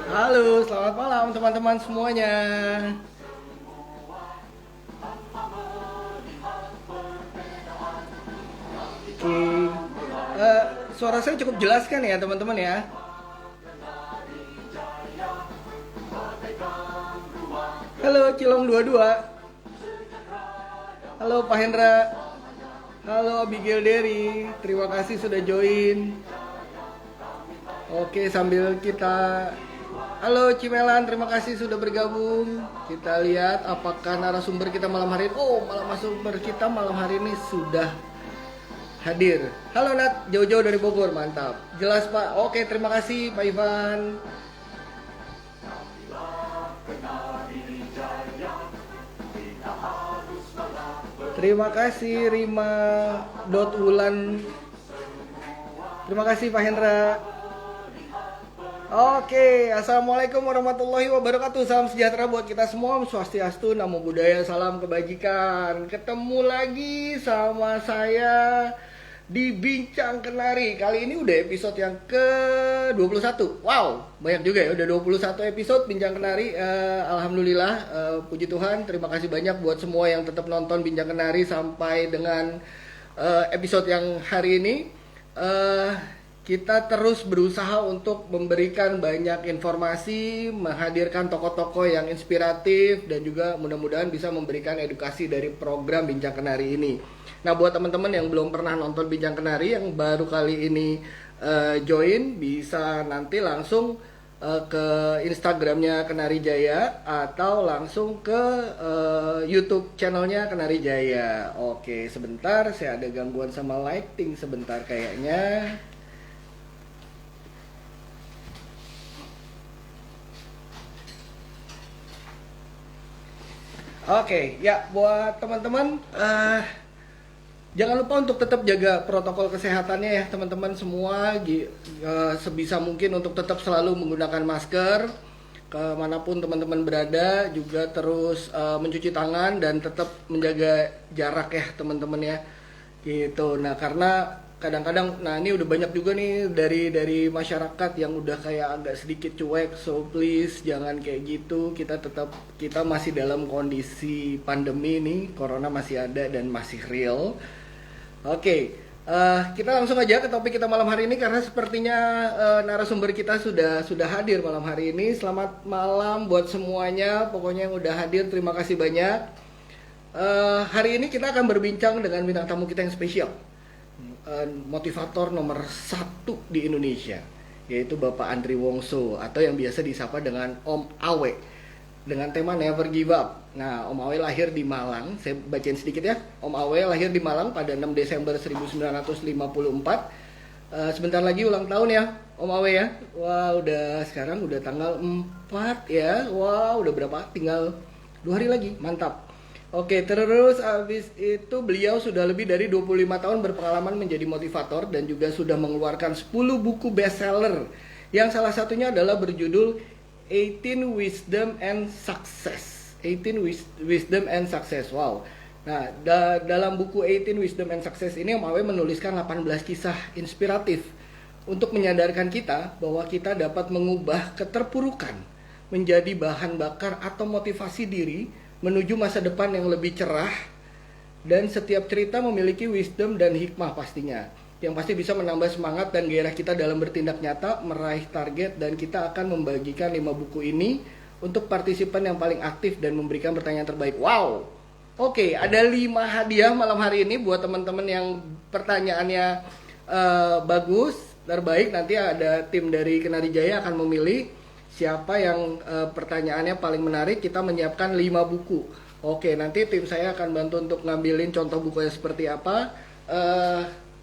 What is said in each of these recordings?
Halo, selamat malam teman-teman semuanya. Oke, suara saya cukup jelas kan ya teman-teman ya? Halo Cilong 22. Halo Pak Hendra. Halo Abigail Derry. Terima kasih sudah join. Oke, sambil kita halo Cimelan, terima kasih sudah bergabung. Kita lihat apakah narasumber kita malam hari ini. Oh, narasumber kita malam hari ini sudah hadir. Halo Nat, jauh-jauh dari Bogor, mantap. Jelas Pak. Oke, terima kasih Pak Ivan. Terima kasih Rima Wulan. Terima kasih Pak Hendra. Oke, assalamualaikum warahmatullahi wabarakatuh. Salam sejahtera buat kita semua. Swastiastu, namo buddhaya, salam kebajikan. Ketemu lagi sama saya di Bincang Kenari. Kali ini udah episode yang ke-21. Wow, banyak juga ya. Udah 21 episode Bincang Kenari. Alhamdulillah, puji Tuhan. Terima kasih banyak buat semua yang tetap nonton Bincang Kenari sampai dengan episode yang hari ini. Kita terus berusaha untuk memberikan banyak informasi, menghadirkan tokoh-tokoh yang inspiratif, dan juga mudah-mudahan bisa memberikan edukasi dari program Bincang Kenari ini. Nah, buat teman-teman yang belum pernah nonton Bincang Kenari, yang baru kali ini join, bisa nanti langsung ke Instagramnya Kenari Jaya atau langsung ke YouTube channelnya Kenari Jaya. Oke, sebentar, saya ada gangguan sama lighting sebentar kayaknya. Oke, ya buat teman-teman, jangan lupa untuk tetap jaga protokol kesehatannya ya teman-teman semua. Sebisa mungkin untuk tetap selalu menggunakan masker kemanapun teman-teman berada, juga terus mencuci tangan dan tetap menjaga jarak ya teman-teman ya. Gitu. Nah, karena kadang-kadang, nah ini udah banyak juga nih dari masyarakat yang udah kayak agak sedikit cuek, so please jangan kayak gitu. Kita masih dalam kondisi pandemi nih, corona masih ada dan masih real. Oke, kita langsung aja ke topik kita malam hari ini karena sepertinya narasumber kita sudah hadir malam hari ini. Selamat malam buat semuanya, pokoknya yang udah hadir terima kasih banyak. Hari ini kita akan berbincang dengan bintang tamu kita yang spesial, motivator nomor 1 di Indonesia, yaitu Bapak Andri Wongso atau yang biasa disapa dengan Om Awe, dengan tema Never Give Up. Nah, Om Awe lahir di Malang. Saya bacain sedikit ya. Om Awe lahir di Malang pada 6 Desember 1954. Sebentar lagi ulang tahun ya Om Awe ya. Wah, sekarang udah tanggal 4 ya. Wah, udah berapa? Tinggal 2 hari lagi. Mantap. Oke, terus abis itu beliau sudah lebih dari 25 tahun berpengalaman menjadi motivator dan juga sudah mengeluarkan 10 buku bestseller, yang salah satunya adalah berjudul 18 Wisdom and Success. 18 Wisdom and Success. Wow. Nah, dalam buku 18 Wisdom and Success ini Om Awe menuliskan 18 kisah inspiratif untuk menyadarkan kita bahwa kita dapat mengubah keterpurukan menjadi bahan bakar atau motivasi diri menuju masa depan yang lebih cerah, dan setiap cerita memiliki wisdom dan hikmah pastinya, yang pasti bisa menambah semangat dan gairah kita dalam bertindak nyata, meraih target. Dan kita akan membagikan 5 buku ini untuk partisipan yang paling aktif dan memberikan pertanyaan terbaik. Wow. Oke, ada 5 hadiah malam hari ini buat teman-teman yang pertanyaannya bagus, terbaik. Nanti ada tim dari Kenari Jaya akan memilih siapa yang pertanyaannya paling menarik. Kita menyiapkan 5 buku. Oke, nanti tim saya akan bantu untuk ngambilin contoh bukunya seperti apa.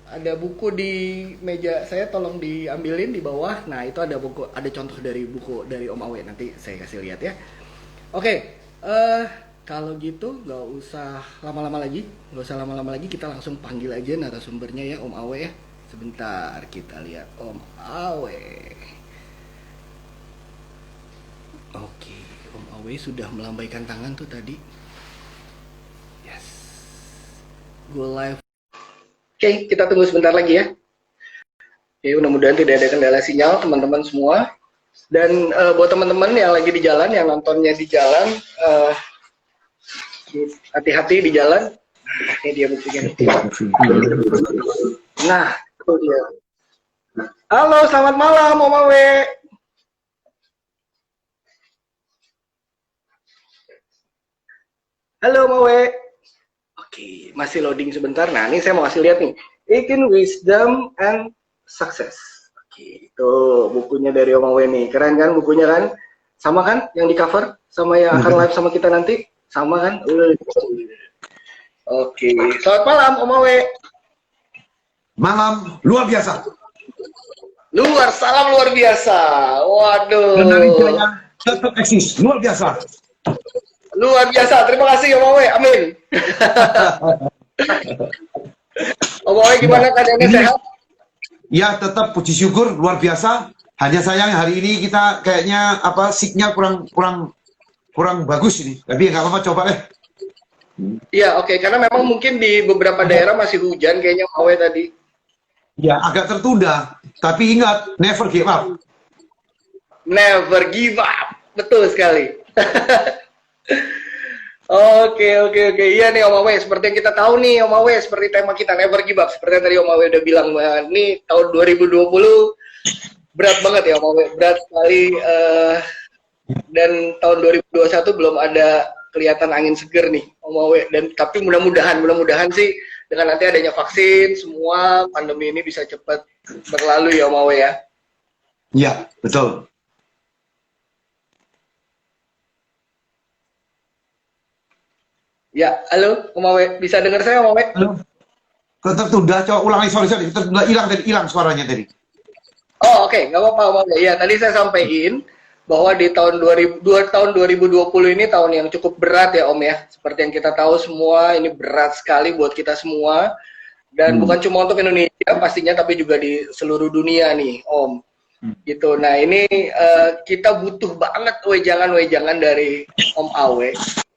Ada buku di meja saya, tolong diambilin di bawah. Nah, itu ada buku, ada contoh dari buku dari Om Awe. Nanti saya kasih lihat ya. Oke, kalau gitu nggak usah lama-lama lagi. Kita langsung panggil aja narasumbernya ya, Om Awe ya. Sebentar, kita lihat Om Awe. Oke, Om Awe sudah melambaikan tangan tuh tadi. Yes. Go live. Oke, kita tunggu sebentar lagi ya. Oke, mudah-mudahan tidak ada kendala sinyal teman-teman semua. Dan buat teman-teman yang lagi di jalan, yang nontonnya di jalan, hati-hati di jalan. Ini dia buktinya. Nah, itu dia. Halo, selamat malam, Om Awe. Halo, Om Awe. Oke, masih loading sebentar. Nah, ini saya mau kasih lihat nih. 18 Wisdom and Success. Oke, itu bukunya dari Om Awe nih. Keren kan bukunya kan? Sama kan yang di cover? Sama yang akan live sama kita nanti? Sama kan? Oke, selamat malam Om Awe. Malam luar biasa. Salam luar biasa. Waduh. Kenari Jaya tetap eksis, luar biasa. Luar biasa, terima kasih Om Awe, amin. Om Awe gimana keadaannya, sehat? Ya tetap puji syukur, luar biasa. Hanya sayang hari ini kita kayaknya signal kurang bagus ini. Tapi nggak apa-apa, coba deh. Iya, oke. Karena memang mungkin di beberapa daerah masih hujan kayaknya Om Awe tadi. Ya, agak tertunda. Tapi ingat, never give up. Never give up. Betul sekali. Oke. Iya nih Om Awe, seperti yang kita tahu nih Om Awe, seperti tema kita never give up. Seperti yang tadi Om Awe udah bilang, nih tahun 2020 berat banget ya Om Awe, berat sekali. Dan tahun 2021 belum ada kelihatan angin seger nih Om Awe. Dan tapi mudah-mudahan sih dengan nanti adanya vaksin, semua pandemi ini bisa cepat berlalu ya Om Awe ya. Iya, betul. Ya, halo Om Awe, bisa dengar saya Om Awe? Halo. Tertunda, coba ulangi, sorry, tertunda, hilang suaranya tadi. Oh oke, nggak apa-apa Om Awe. Ya, tadi saya sampaikan bahwa di tahun 2020 ini tahun yang cukup berat ya Om ya. Seperti yang kita tahu semua, ini berat sekali buat kita semua. Dan bukan cuma untuk Indonesia pastinya, tapi juga di seluruh dunia nih Om. Gitu. Nah ini kita butuh banget wejangan dari Om Awe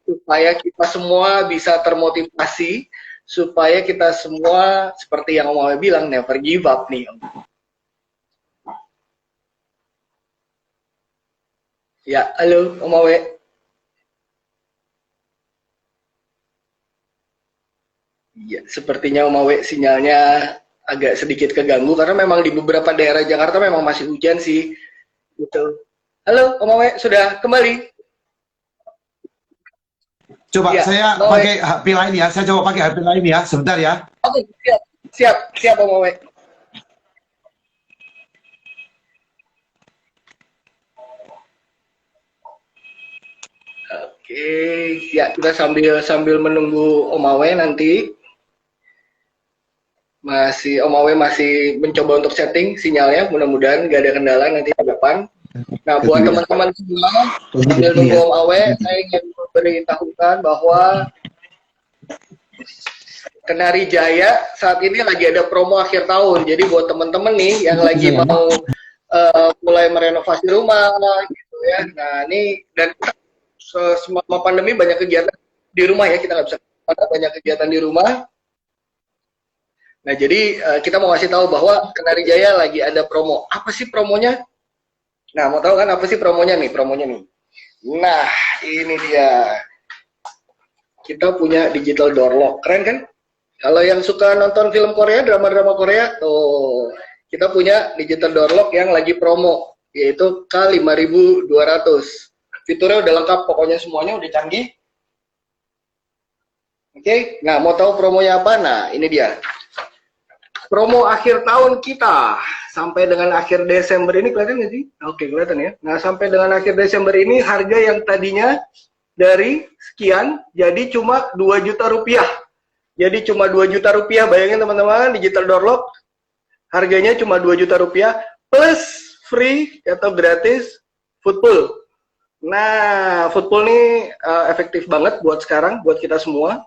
supaya kita semua bisa termotivasi, supaya kita semua seperti yang Om Awe bilang never give up nih Om. Ya, halo Om Awe. Ya, sepertinya Om Awe sinyalnya agak sedikit keganggu karena memang di beberapa daerah Jakarta memang masih hujan sih. Gitu. Halo Om Awe, sudah kembali? Coba ya, saya pakai HP lain ya. Saya coba pakai HP lain ya. Sebentar ya. Oke, siap Om Awe. Oke, ya kita sambil menunggu Om Awe nanti. Om Awe masih mencoba untuk setting sinyalnya, mudah-mudahan nggak ada kendala nanti ke depan. Nah, buat teman-teman semua, sambil nunggu Om Awe, saya ingin memberitahukan bahwa Kenari Jaya saat ini lagi ada promo akhir tahun. Jadi buat teman-teman nih yang lagi mau mulai merenovasi rumah, gitu ya. Nah, ini dan selama pandemi banyak kegiatan di rumah ya, kita nggak bisa banyak kegiatan di rumah. Nah, jadi kita mau kasih tahu bahwa Kenari Jaya lagi ada promo. Apa sih promonya? Nah, mau tahu kan apa sih promonya nih? Nah, ini dia. Kita punya digital door lock. Keren kan? Kalau yang suka nonton film Korea, drama-drama Korea, tuh kita punya digital door lock yang lagi promo, yaitu K5200. Fiturnya udah lengkap, pokoknya semuanya udah canggih. Oke, nah mau tahu promonya apa? Nah, ini dia. Promo akhir tahun kita sampai dengan akhir Desember ini, kelihatan nggak sih? Oke, kelihatan ya. Nah, sampai dengan akhir Desember ini harga yang tadinya dari sekian jadi cuma 2 juta rupiah. Jadi cuma 2 juta rupiah, bayangin teman-teman, digital door lock harganya cuma 2 juta rupiah plus free atau gratis footpool. Nah, footpool ini efektif banget buat sekarang, buat kita semua.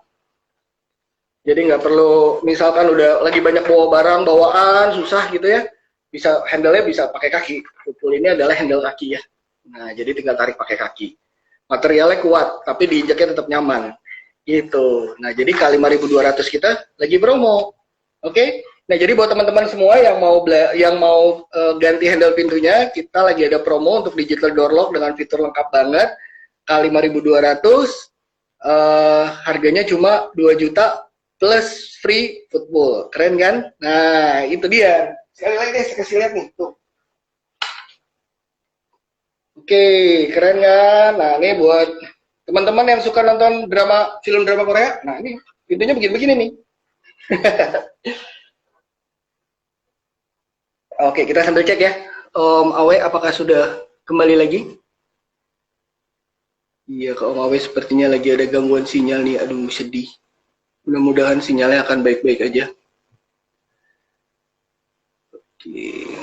Jadi nggak perlu, misalkan udah lagi banyak bawa barang, bawaan, susah gitu ya, bisa handle-nya bisa pakai kaki. Footpool ini adalah handle kaki ya. Nah, jadi tinggal tarik pakai kaki. Materialnya kuat, tapi diinjaknya tetap nyaman. Gitu. Nah, jadi K5200 kita lagi promo. Oke? Nah, jadi buat teman-teman semua yang mau ganti handle pintunya, kita lagi ada promo untuk digital door lock dengan fitur lengkap banget. K5200, harganya cuma 2 juta plus free football. Keren kan? Nah, itu dia. Sekali lagi deh, saya kasih lihat nih. Tuh. Oke, keren kan? Nah, ini buat teman-teman yang suka nonton film drama Korea. Nah, ini pintunya begini-begini nih. Oke, kita sambil cek ya. Om Awe, apakah sudah kembali lagi? Iya, Kak Om Awe sepertinya lagi ada gangguan sinyal nih. Aduh, sedih. Mudah-mudahan sinyalnya akan baik-baik aja. Oke.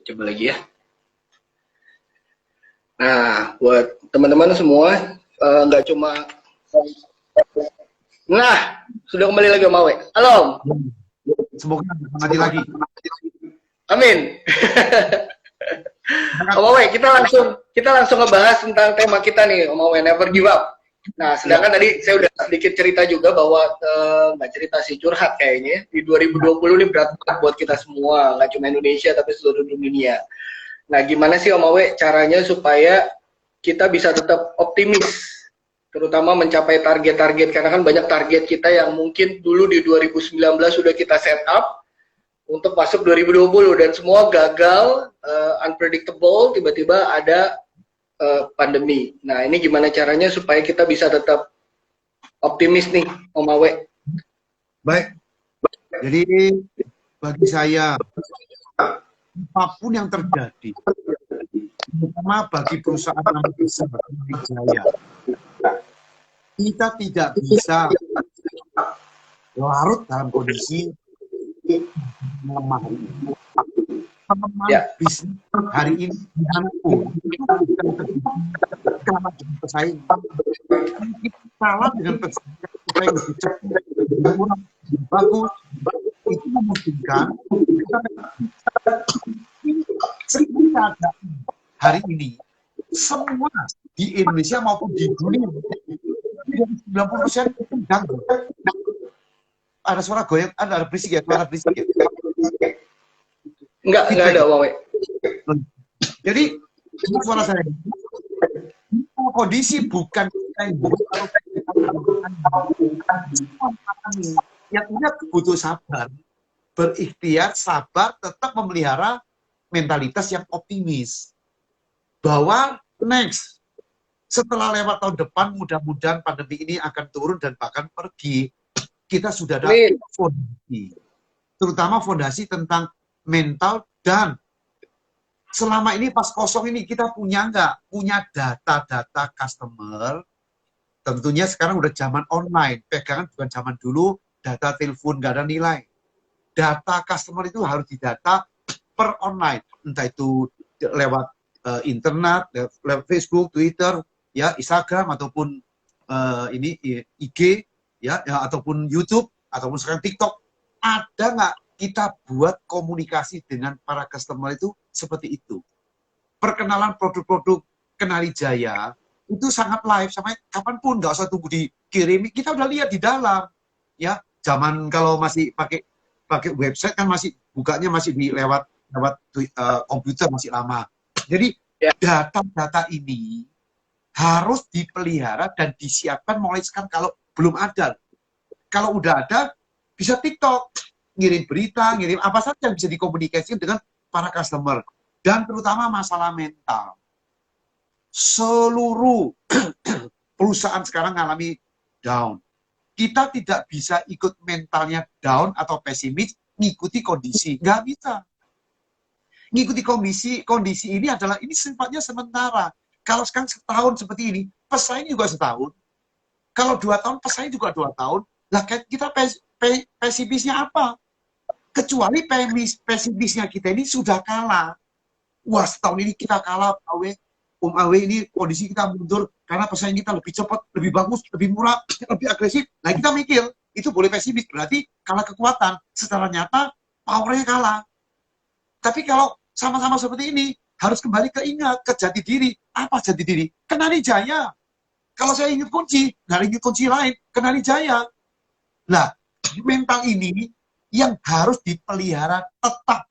Coba lagi ya. Nah, buat teman-teman semua, nggak cuma... Nah, sudah kembali lagi Om Awe. Halo Om. Semoga mati lagi. Amin. Om Awe, kita langsung ngebahas tentang tema kita nih, Om Awe, never give up. Nah, sedangkan tadi saya udah sedikit cerita juga bahwa nggak cerita sih, curhat kayaknya. Di 2020 ini berat banget buat kita semua, nggak cuma Indonesia tapi seluruh dunia. Nah, gimana sih Om Awe caranya supaya kita bisa tetap optimis, terutama mencapai target-target, karena kan banyak target kita yang mungkin dulu di 2019 sudah kita set up untuk masuk 2020 dan semua gagal, unpredictable, tiba-tiba ada pandemi. Nah, ini gimana caranya supaya kita bisa tetap optimis nih, Om Awe? Baik. Jadi bagi saya apapun yang terjadi, terutama bagi perusahaan yang besar seperti saya, kita tidak bisa larut dalam kondisi melemah. Teman-teman bisnis hari ini dimanapun itu bukan kalah dengan pesaing. Kita kalah dengan pesaing supaya lebih cepat, lebih murah, lebih bagus. Itu memungkinkan kita hari ini semua di Indonesia maupun di dunia 90% itu ganggu. Ada suara goyang, ada berisik ya, suara berisik ya. Enggak ada, Wawe. Jadi, suara saya, kondisi bukan yang punya butuh sabar, berikhtiar, sabar, tetap memelihara mentalitas yang optimis. Bahwa next, setelah lewat tahun depan, mudah-mudahan pandemi ini akan turun dan bahkan pergi. Kita sudah ada fondasi, terutama fondasi tentang mental, dan selama ini pas kosong ini kita punya data-data customer. Tentunya sekarang udah zaman online, pegangan bukan zaman dulu data telepon nggak ada nilai. Data customer itu harus didata per online, entah itu lewat internet, lewat Facebook, Twitter, ya Instagram ataupun ini IG. Ya, ataupun YouTube, ataupun sekarang TikTok, ada nggak kita buat komunikasi dengan para customer itu seperti itu. Perkenalan produk-produk Kenali Jaya itu sangat live, sampai kapanpun, nggak usah tunggu dikirimi, kita udah lihat di dalam. Ya, zaman kalau masih pakai website kan masih bukanya masih lewat komputer masih lama. Jadi data-data ini harus dipelihara dan disiapkan mulai sekarang. Kalau belum ada, kalau udah ada, bisa TikTok, ngirim berita, ngirim apa saja yang bisa dikomunikasikan dengan para customer. Dan terutama masalah mental. Seluruh perusahaan sekarang mengalami down. Kita tidak bisa ikut mentalnya down atau pesimis, ngikuti kondisi. Nggak bisa. Ngikuti kondisi ini adalah, ini sifatnya sementara. Kalau sekarang setahun seperti ini, pesaing juga setahun. Kalau 2 tahun, pesaing juga 2 tahun. Lah kita pesimisnya apa? Kecuali pesimisnya kita ini sudah kalah. Wah, setahun ini kita kalah, Om Awe ini kondisi kita mundur karena pesaing kita lebih cepat, lebih bagus, lebih murah, lebih agresif. Nah, kita mikir, itu boleh pesimis. Berarti kalah kekuatan. Secara nyata, powernya kalah. Tapi kalau sama-sama seperti ini, harus kembali ke jati diri. Apa jati diri? Kenali Jaya. Kalau saya ingat kunci, nggak ingat kunci lain, Kenali Jaya. Nah, mental ini yang harus dipelihara tetap.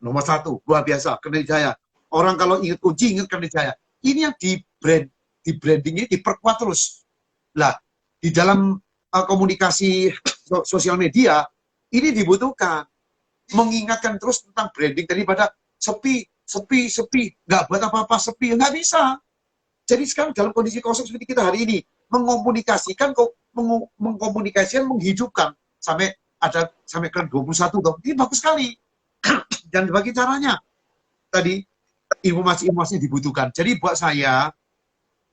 Nomor satu, luar biasa, Kertajaya. Orang kalau ingat kunci, ingat Kertajaya. Ini yang di brandingnya diperkuat terus. Lah, di dalam komunikasi sosial media, ini dibutuhkan. Mengingatkan terus tentang branding daripada sepi, nggak buat apa-apa, sepi, nggak bisa. Jadi sekarang dalam kondisi kosong seperti kita hari ini, mengkomunikasikan, menghidupkan sampai ke 21 toh. Ini bagus sekali. Dan bagi caranya tadi informasi-informasi dibutuhkan. Jadi buat saya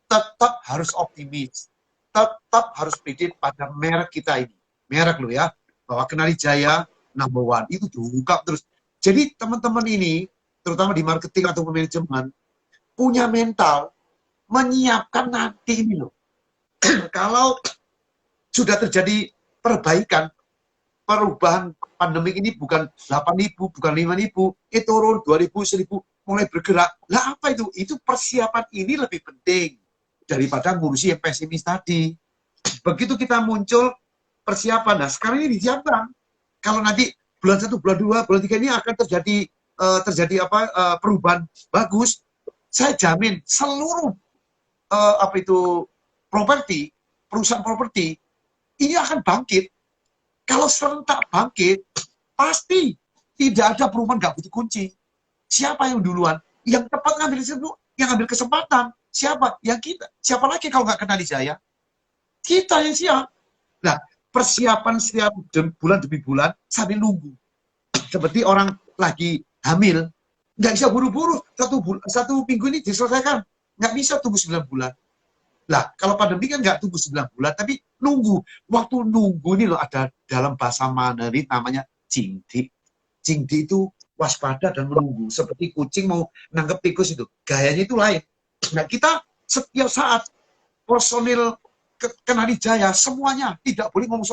tetap harus optimis, tetap harus pede pada merek kita ini. Merek lo ya, bahwa Kertajaya number one itu diungkap terus. Jadi teman-teman ini, terutama di marketing atau manajemen, punya mental menyiapkan nanti ini loh. Kalau sudah terjadi perbaikan, perubahan pandemi ini bukan 8.000, bukan 5.000, turun 2.000, 1.000, mulai bergerak. Lah apa itu? Itu persiapan ini lebih penting daripada ngurusi yang pesimis tadi. Begitu kita muncul persiapan, nah sekarang ini disiapkan. Kalau nanti bulan 1, bulan 2, bulan 3 ini akan terjadi perubahan bagus, saya jamin seluruh perusahaan properti ini akan bangkit. Kalau serentak bangkit, pasti tidak ada perumahan nggak butuh kunci. Siapa yang duluan? Yang tepat ngambil itu, yang ambil kesempatan. Siapa? Yang kita. Siapa lagi kalau nggak Kertajaya? Kita yang siap. Nah, persiapan setiap bulan demi bulan sambil nunggu. Seperti orang lagi hamil, nggak bisa buru-buru. Satu minggu ini diselesaikan. Nggak bisa tunggu 9 bulan. Lah, kalau pandemi kan nggak tunggu 9 bulan, tapi nunggu. Waktu nunggu ini loh ada dalam bahasa Mandarin namanya jingdi. Jingdi itu waspada dan menunggu. Seperti kucing mau nangkep tikus itu. Gayanya itu lain. Nah, kita setiap saat personil Kertajaya semuanya tidak boleh ngomong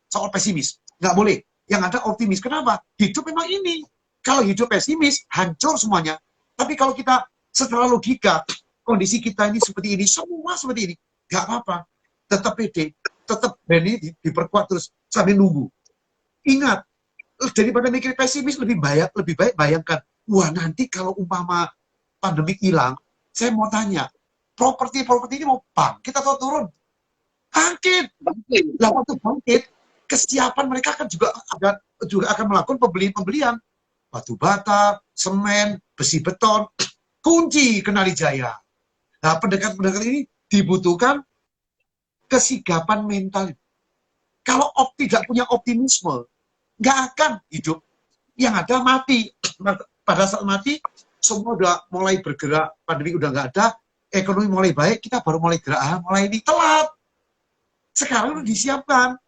soal pesimis. Nggak boleh. Yang ada optimis. Kenapa? Hidup memang ini. Kalau hidup pesimis, hancur semuanya. Tapi kalau kita secara logika, kondisi kita ini seperti ini, semua seperti ini, nggak apa-apa. Tetap pede, tetap berani diperkuat terus sambil nunggu. Ingat, daripada mikir pesimis lebih baik bayangkan, wah nanti kalau umpama pandemi hilang, saya mau tanya, properti ini mau bangkit atau turun? Bangkit. Lah waktu bangkit, kesiapan mereka kan juga akan melakukan pembelian batu bata, semen, besi beton, kunci Kertajaya. Nah, pendekatan ini dibutuhkan kesigapan mental. Kalau tidak punya optimisme, nggak akan hidup. Yang ada mati. Pada saat mati, semua udah mulai bergerak, pandemi udah nggak ada, ekonomi mulai baik, kita baru mulai gerak, mulai ini telat. Sekarang udah disiapkan.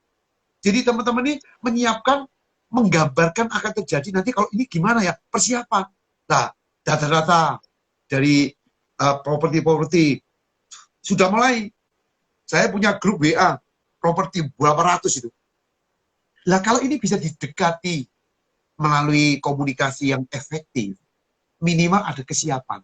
Jadi teman-teman ini menyiapkan, menggambarkan akan terjadi nanti kalau ini gimana ya, persiapan. Nah, data-data dari properti sudah mulai. Saya punya grup WA properti berapa ratus itu. Lah kalau ini bisa didekati melalui komunikasi yang efektif, minimal ada kesiapan.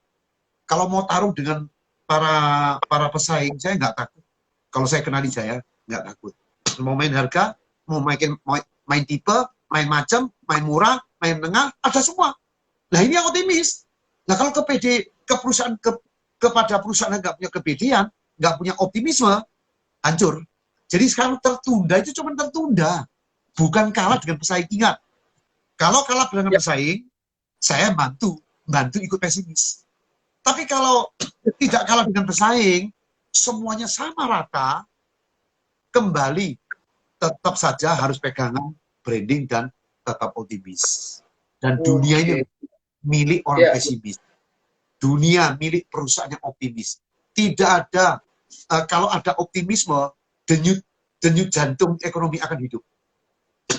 Kalau mau taruh dengan para pesaing, saya nggak takut. Kalau saya Kertajaya, nggak takut. Mau main harga, mau main tipe, main macam, main murah, main tengah, ada semua. Nah ini yang optimis. Nah kalau kepada perusahaan yang nggak punya kepedean, nggak punya optimisme, hancur. Jadi sekarang tertunda itu cuma tertunda, bukan kalah dengan pesaing. Ingat, kalau kalah dengan pesaing, saya bantu ikut pesimis. Tapi kalau tidak kalah dengan pesaing, semuanya sama rata, kembali tetap saja harus pegangan branding dan tetap optimis. Dan dunia ini milik orang pesimis. Dunia milik perusahaan yang optimis. Tidak ada, kalau ada optimisme, denyut jantung ekonomi akan hidup.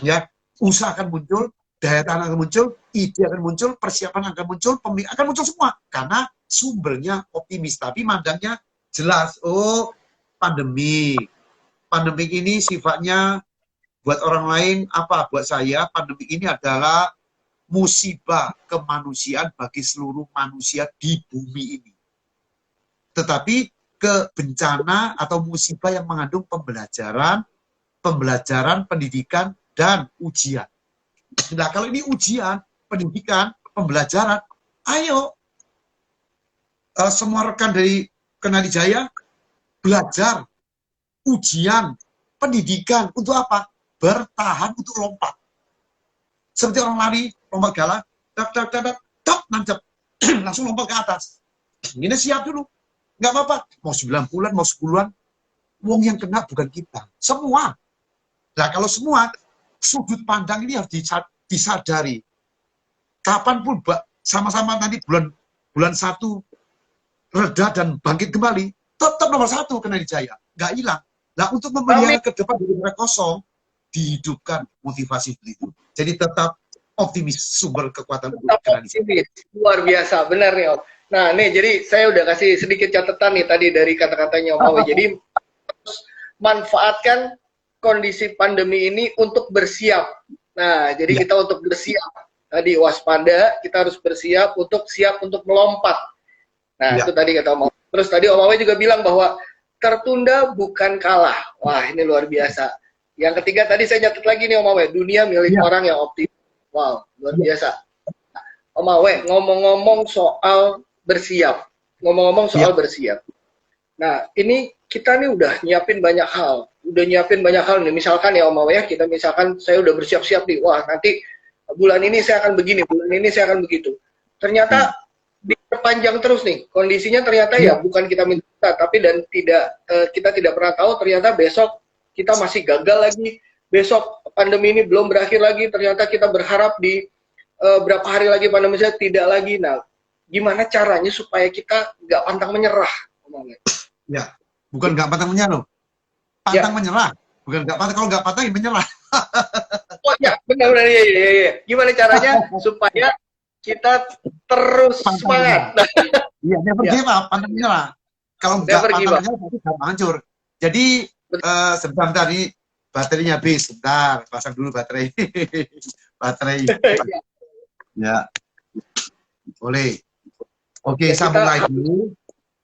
Ya, usaha akan muncul, daya tahan akan muncul, ide akan muncul, persiapan akan muncul, pemilik akan muncul semua. Karena sumbernya optimis, tapi mandangnya jelas. Oh, pandemi ini sifatnya buat orang lain apa? Buat saya, pandemi ini adalah musibah kemanusiaan bagi seluruh manusia di bumi ini. Tetapi ke bencana atau musibah yang mengandung pembelajaran, pendidikan, dan ujian. Nah, kalau ini ujian, pendidikan, pembelajaran, ayo semua rekan dari Kenali Jaya belajar, ujian, pendidikan, untuk apa? Bertahan untuk lompat. Seperti orang lari, lompat gala, tak, nancep, langsung lompat ke atas. Ini siap dulu. Nggak apa-apa. Mau 9 bulan, mau 10 bulan, wong yang kena bukan kita. Semua. Nah, kalau semua, sudut pandang ini harus disadari. Kapanpun, sama-sama nanti bulan 1 reda dan bangkit kembali, tetap nomor 1 Kenali Jaya. Nggak hilang. Nah, untuk memelihara ke depan dari kosong, dihidupkan motivasi itu. Jadi tetap optimis, sumber kekuatan untuk Kenali Jaya. Luar biasa, benar nih Om. Nah, nih jadi saya udah kasih sedikit catatan nih tadi dari kata-katanya Om Awe. Jadi manfaatkan kondisi pandemi ini untuk bersiap. Nah, jadi kita untuk bersiap. Tadi waspada, kita harus bersiap untuk melompat. Nah, itu tadi kata Om Awe. Terus tadi Om Awe juga bilang bahwa tertunda bukan kalah. Wah, ini luar biasa. Yang ketiga tadi saya nyatet lagi nih Om Awe, dunia milik orang yang optimis. Wow, luar biasa. Nah, Om Awe, ngomong-ngomong soal bersiap. Ngomong-ngomong soal bersiap. Nah, ini kita nih udah nyiapin banyak hal. Nih. Misalkan ya Om Awe ya, kita misalkan saya udah bersiap-siap nih. Wah, nanti bulan ini saya akan begini, bulan ini saya akan begitu. Ternyata diperpanjang terus nih. Kondisinya ternyata ya bukan kita minta, tapi dan kita tidak pernah tahu ternyata besok kita masih gagal lagi. Besok pandemi ini belum berakhir lagi. Ternyata kita berharap di berapa hari lagi pandemi saya tidak lagi. Nah, gimana caranya supaya kita nggak pantang menyerah? Ya, bukan nggak pantang menyerah, pantang menyerah. Bukan nggak pantang, kalau nggak pantang ya menyerah. Oh ya, benar-benar ya. Gimana caranya supaya kita terus semangat? Iya, never give up, pantang menyerah. Kalau nggak pantang menyerah, pasti gampang hancur. Jadi sebentar nih, baterainya habis. Sebentar, pasang dulu baterai. Baterai. Ya, boleh. Oke, sambung lagi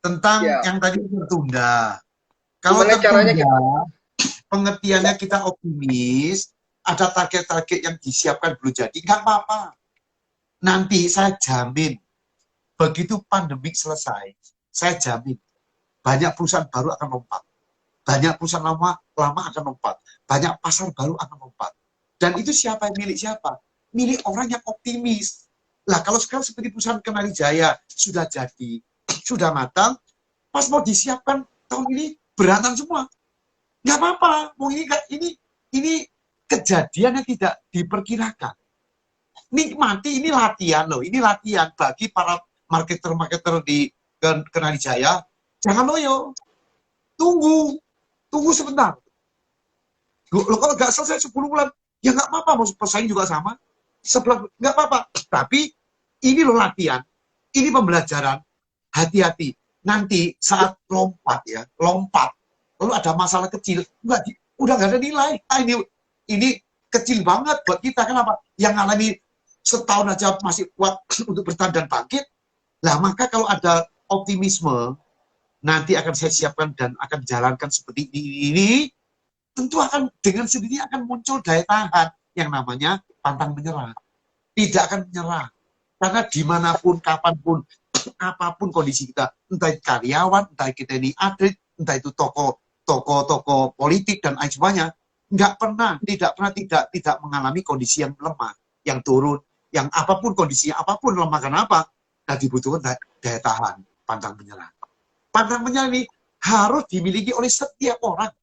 tentang yang tadi tertunda. Kalau tertunda, pengertiannya kita optimis, ada target-target yang disiapkan belum jadi, nggak apa-apa. Nanti saya jamin, begitu pandemik selesai, saya jamin, banyak perusahaan baru akan lompat. Banyak perusahaan lama akan lompat. Banyak pasar baru akan lompat. Dan itu siapa yang milik siapa? Milik orang yang optimis. Lah, kalau sekarang seperti perusahaan Kenali Jaya, sudah jadi, sudah matang, pas mau disiapkan tahun ini, berantakan semua. Nggak apa-apa, ini kejadian yang tidak diperkirakan. Nikmati, ini latihan loh, ini latihan bagi para marketer-marketer di Kenali Jaya. Jangan loyo, tunggu sebentar. Loh, kalau nggak selesai 10 bulan, ya nggak apa-apa, mau pesaing juga sama. Sebelah, nggak apa-apa. Tapi ini loh latihan, ini pembelajaran, hati-hati. Nanti saat lompat, lalu ada masalah kecil, udah nggak ada nilai. Ini kecil banget buat kita. Kenapa? Yang ngalami setahun aja masih kuat untuk bertahan dan bangkit. Lah, maka kalau ada optimisme, nanti akan saya siapkan dan akan jalankan seperti ini, tentu akan dengan sendirinya akan muncul daya tahan yang namanya pantang menyerah. Tidak akan menyerah. Karena dimanapun, kapanpun, apapun kondisi kita, entah itu karyawan, entah kita ini atlet, entah itu tokoh politik dan lain sebagainya, tidak pernah mengalami kondisi yang lemah, yang turun, yang apapun kondisinya, apapun lemah. Kenapa? Nah, dibutuhkan daya tahan, pantang menyerah. Pantang menyerah ini harus dimiliki oleh setiap orang.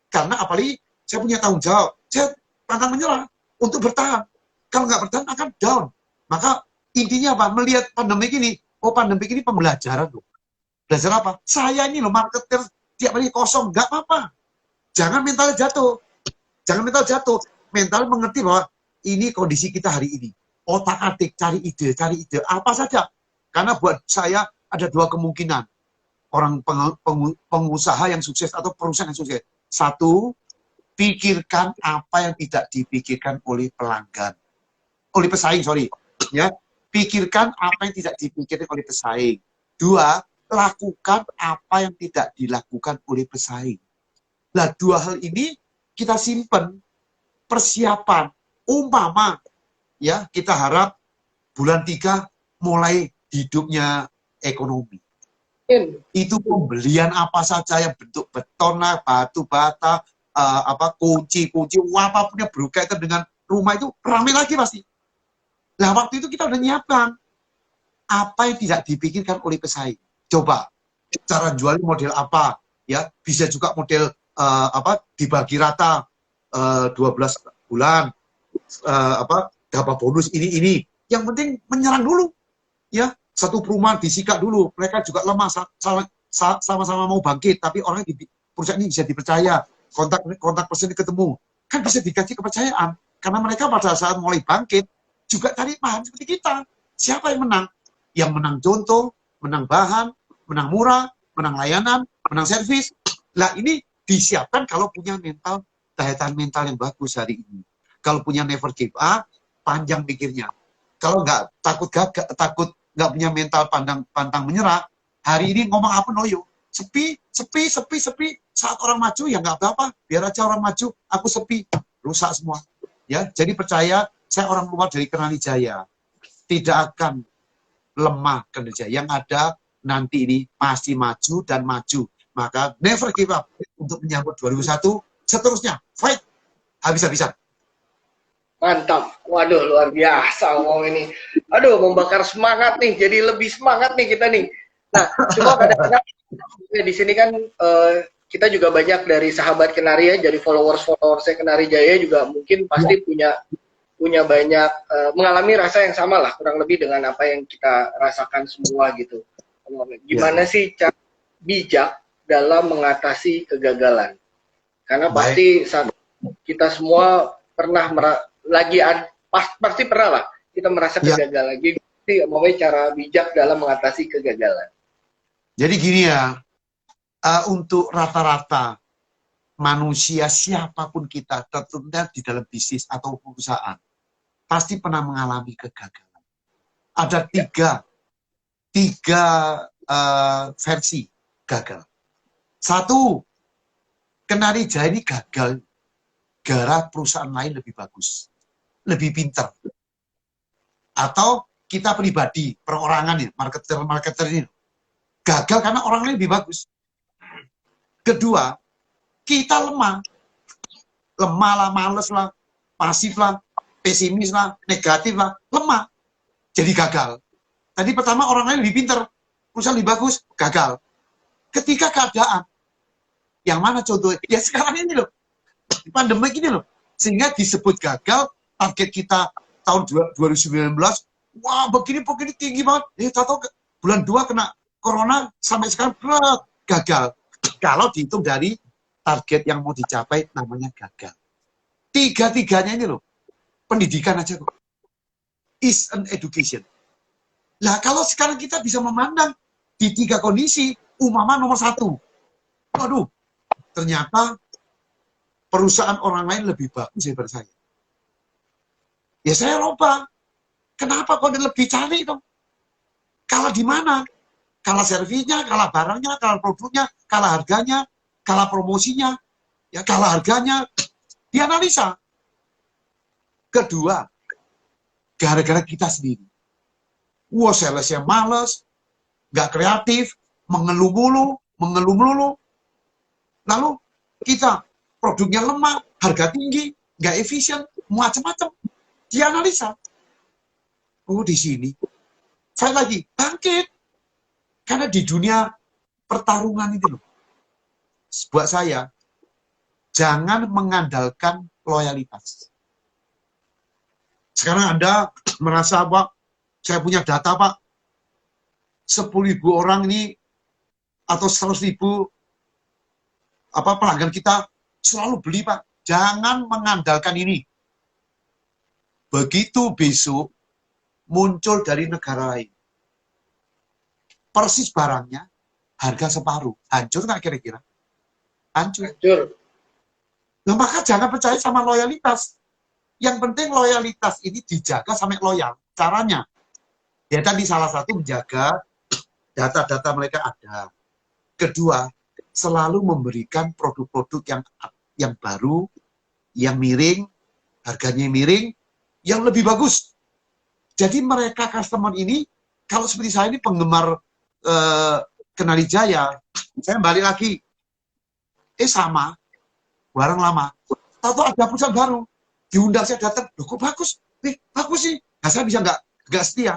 Karena apalagi saya punya tanggung jawab, saya pantang menyerah untuk bertahan. Kalau nggak bertahan akan down. Maka intinya apa? Melihat pandemi ini, pandemi ini pembelajaran loh. Belajar apa? Saya ini loh marketer tiap hari kosong, nggak apa-apa. Jangan mental jatuh. Mental mengerti bahwa ini kondisi kita hari ini. Otak-atik, cari ide, apa saja. Karena buat saya ada 2 kemungkinan. Orang pengusaha yang sukses atau perusahaan yang sukses. 1, pikirkan apa yang tidak dipikirkan oleh pelanggan. Oleh pesaing, ya. Pikirkan apa yang tidak dipikirkan oleh pesaing. 2, lakukan apa yang tidak dilakukan oleh pesaing. Nah, 2 hal ini kita simpen persiapan. Umpama ya kita harap bulan 3 mulai hidupnya ekonomi. Itu pembelian apa saja yang bentuk beton lah, batu bata, kunci, apapun yang berkaitan dengan rumah itu ramai lagi pasti. Nah waktu itu kita udah nyiapkan apa yang tidak dipikirkan oleh pesaing. Coba cara jual model apa, ya bisa juga model dibagi rata 12 bulan, dapat bonus ini. Yang penting menyerang dulu, ya satu perumahan disikat dulu. Mereka juga lemah, sama-sama mau bangkit, tapi orang di perusahaan ini bisa dipercaya, kontak person ketemu, kan bisa dikasih kepercayaan. Karena mereka pada saat mulai bangkit juga cari paham seperti kita. Siapa yang menang? Yang menang contoh, menang bahan, menang murah, menang layanan, menang servis. Nah ini disiapkan kalau punya daya tahan mental yang bagus hari ini. Kalau punya never give up, panjang pikirnya. Kalau nggak takut nggak punya mental pantang menyerah, hari ini ngomong apa noyo, sepi. Saat orang maju ya nggak apa-apa, biar aja orang maju, aku sepi, rusak semua. Ya, jadi percaya, saya orang luar dari Kenali Jaya, tidak akan lemah Kenali Jaya. Yang ada nanti ini masih maju dan maju. Maka never give up untuk menyambut 2001, seterusnya fight habis-habisan. Mantap, waduh luar biasa ngomong ini. Aduh, membakar semangat nih, jadi lebih semangat nih kita nih. Nah, cuma kadang-kadang di sini kan kita juga banyak dari sahabat Kenari ya, jadi followers-followersnya Kenari Jaya juga mungkin pasti punya banyak mengalami rasa yang sama lah, kurang lebih dengan apa yang kita rasakan semua gitu. Gimana sih cara bijak dalam mengatasi kegagalan? Karena pasti saat kita semua pernah pasti pernah lah kita merasa kegagalan. Jadi mau cara bijak dalam mengatasi kegagalan. Jadi gini ya, untuk rata-rata manusia siapapun kita, tentunya di dalam bisnis atau perusahaan, pasti pernah mengalami kegagalan. Ada tiga versi gagal. Satu, Kenari Jaya ini gagal gara perusahaan lain lebih bagus, lebih pintar. Atau kita pribadi, perorangan ya, marketer ini gagal karena orang lain lebih bagus. Kedua, kita lemah lah, males lah, pasif lah, pesimis lah, negatif lah, lemah, jadi gagal. Tadi pertama orang lain lebih pintar, perusahaan lebih bagus, gagal. Ketika keadaan, yang mana contohnya? Ya sekarang ini loh, pandemi ini loh, sehingga disebut gagal. Target kita tahun 2019, wah begini tinggi banget. Tahu bulan 2 kena corona, sampai sekarang gagal. Kalau dihitung dari target yang mau dicapai, namanya gagal. Tiga-tiganya ini loh, pendidikan aja kok. Is an education. Nah kalau sekarang kita bisa memandang di 3 kondisi, umpama nomor 1. Waduh, ternyata perusahaan orang lain lebih bagus daripada saya. Ya saya lupa. Kenapa kok lebih cari dong? Kalah di mana? Kalah servisnya, kalah barangnya, kalah produknya, kalah harganya, kalah promosinya, ya kalah harganya. Dianalisa. Kedua, gara-gara kita sendiri. Wah, salesnya males, nggak kreatif, mengeluh melulu. Lalu kita produknya lemah, harga tinggi, nggak efisien, macam-macam. Dianalisa. Oh, di sini. Saya lagi bangkit. Karena di dunia pertarungan itu loh. Buat saya, jangan mengandalkan loyalitas. Sekarang Anda merasa, Pak, saya punya data, Pak, 10.000 orang ini atau 100.000 pelanggan kita selalu beli, Pak. Jangan mengandalkan ini. Begitu besok muncul dari negara lain, persis barangnya, harga separuh. Hancur nggak kira-kira? Hancur. Nah, maka jangan percaya sama loyalitas. Yang penting loyalitas ini dijaga sampai loyal. Caranya, ya tadi salah satu menjaga data-data mereka ada. Kedua, selalu memberikan produk-produk yang baru, yang miring, harganya miring, yang lebih bagus. Jadi mereka customer ini, kalau seperti saya ini penggemar Kenali Jaya, saya balik lagi, sama, barang lama. Tahu ada perusahaan baru, diundang saya datang, loh kok bagus? Bagus sih. Nah, saya bisa nggak setia.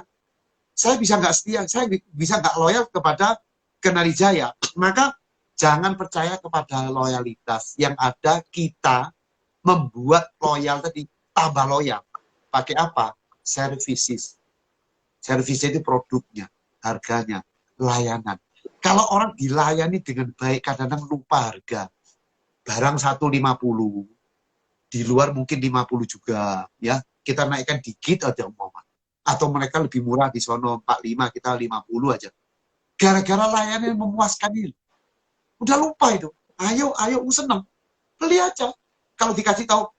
Saya bisa nggak setia, saya bisa nggak loyal kepada Kenali Jaya. Maka jangan percaya kepada loyalitas. Yang ada kita membuat loyal tadi, tambah loyal. Pakai apa? Services. Services itu produknya, harganya, layanan. Kalau orang dilayani dengan baik, kadang-kadang lupa harga. Barang 150, di luar mungkin 50 juga, ya. Kita naikkan dikit aja umpama. Atau mereka lebih murah di sono 45, kita 50 aja. Gara-gara layanan yang memuaskan ini. Udah lupa itu. Ayo, seneng. Beli aja. Kalau dikasih tahu,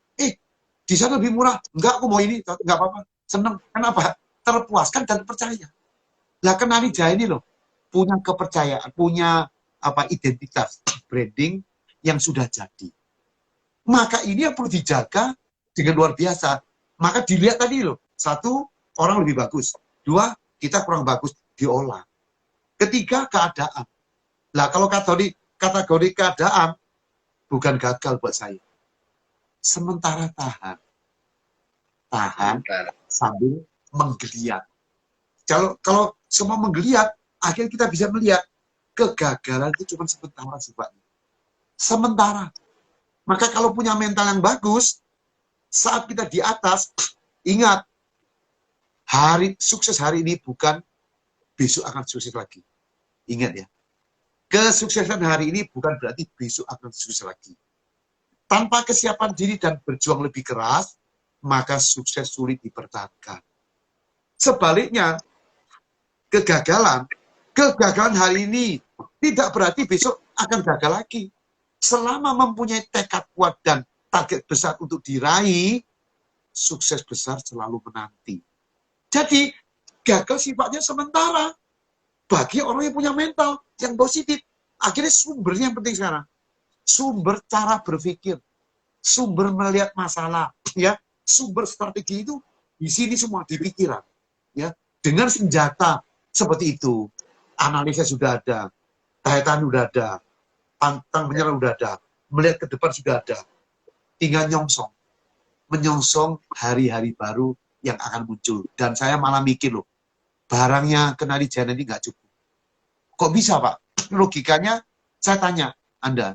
di sana lebih murah. Enggak, aku mau ini. Enggak apa-apa. Seneng. Kenapa? Terpuaskan dan percaya. Lah Kenali Jaya ini loh, punya kepercayaan, punya identitas branding yang sudah jadi. Maka ini yang perlu dijaga dengan luar biasa. Maka dilihat tadi loh, satu, orang lebih bagus. Dua, kita kurang bagus, diolah. Ketiga, keadaan. Lah kalau kategori keadaan, bukan gagal buat saya. Sementara tahan sambil menggeliat. Kalau semua menggeliat, akhirnya kita bisa melihat kegagalan itu cuma sementara sifatnya. Sementara. Maka kalau punya mental yang bagus, saat kita di atas, ingat, sukses hari ini bukan besok akan sukses lagi. Ingat ya, kesuksesan hari ini bukan berarti besok akan sukses lagi. Tanpa kesiapan diri dan berjuang lebih keras, maka sukses sulit dipertahankan. Sebaliknya, kegagalan hari ini tidak berarti besok akan gagal lagi. Selama mempunyai tekad kuat dan target besar untuk diraih, sukses besar selalu menanti. Jadi, gagal sifatnya sementara. Bagi orang yang punya mental yang positif, akhirnya sumbernya yang penting sekarang. Sumber cara berpikir, sumber melihat masalah, ya, sumber strategi itu di sini semua di pikiran, ya. Dengan senjata seperti itu, analisa sudah ada, daya tahan sudah ada, pantang menyerah sudah ada, melihat ke depan sudah ada, tinggal menyongsong hari-hari baru yang akan muncul. Dan saya malah mikir loh, barangnya Kenali Jaya ini nggak cukup. Kok bisa Pak? Logikanya saya tanya Anda,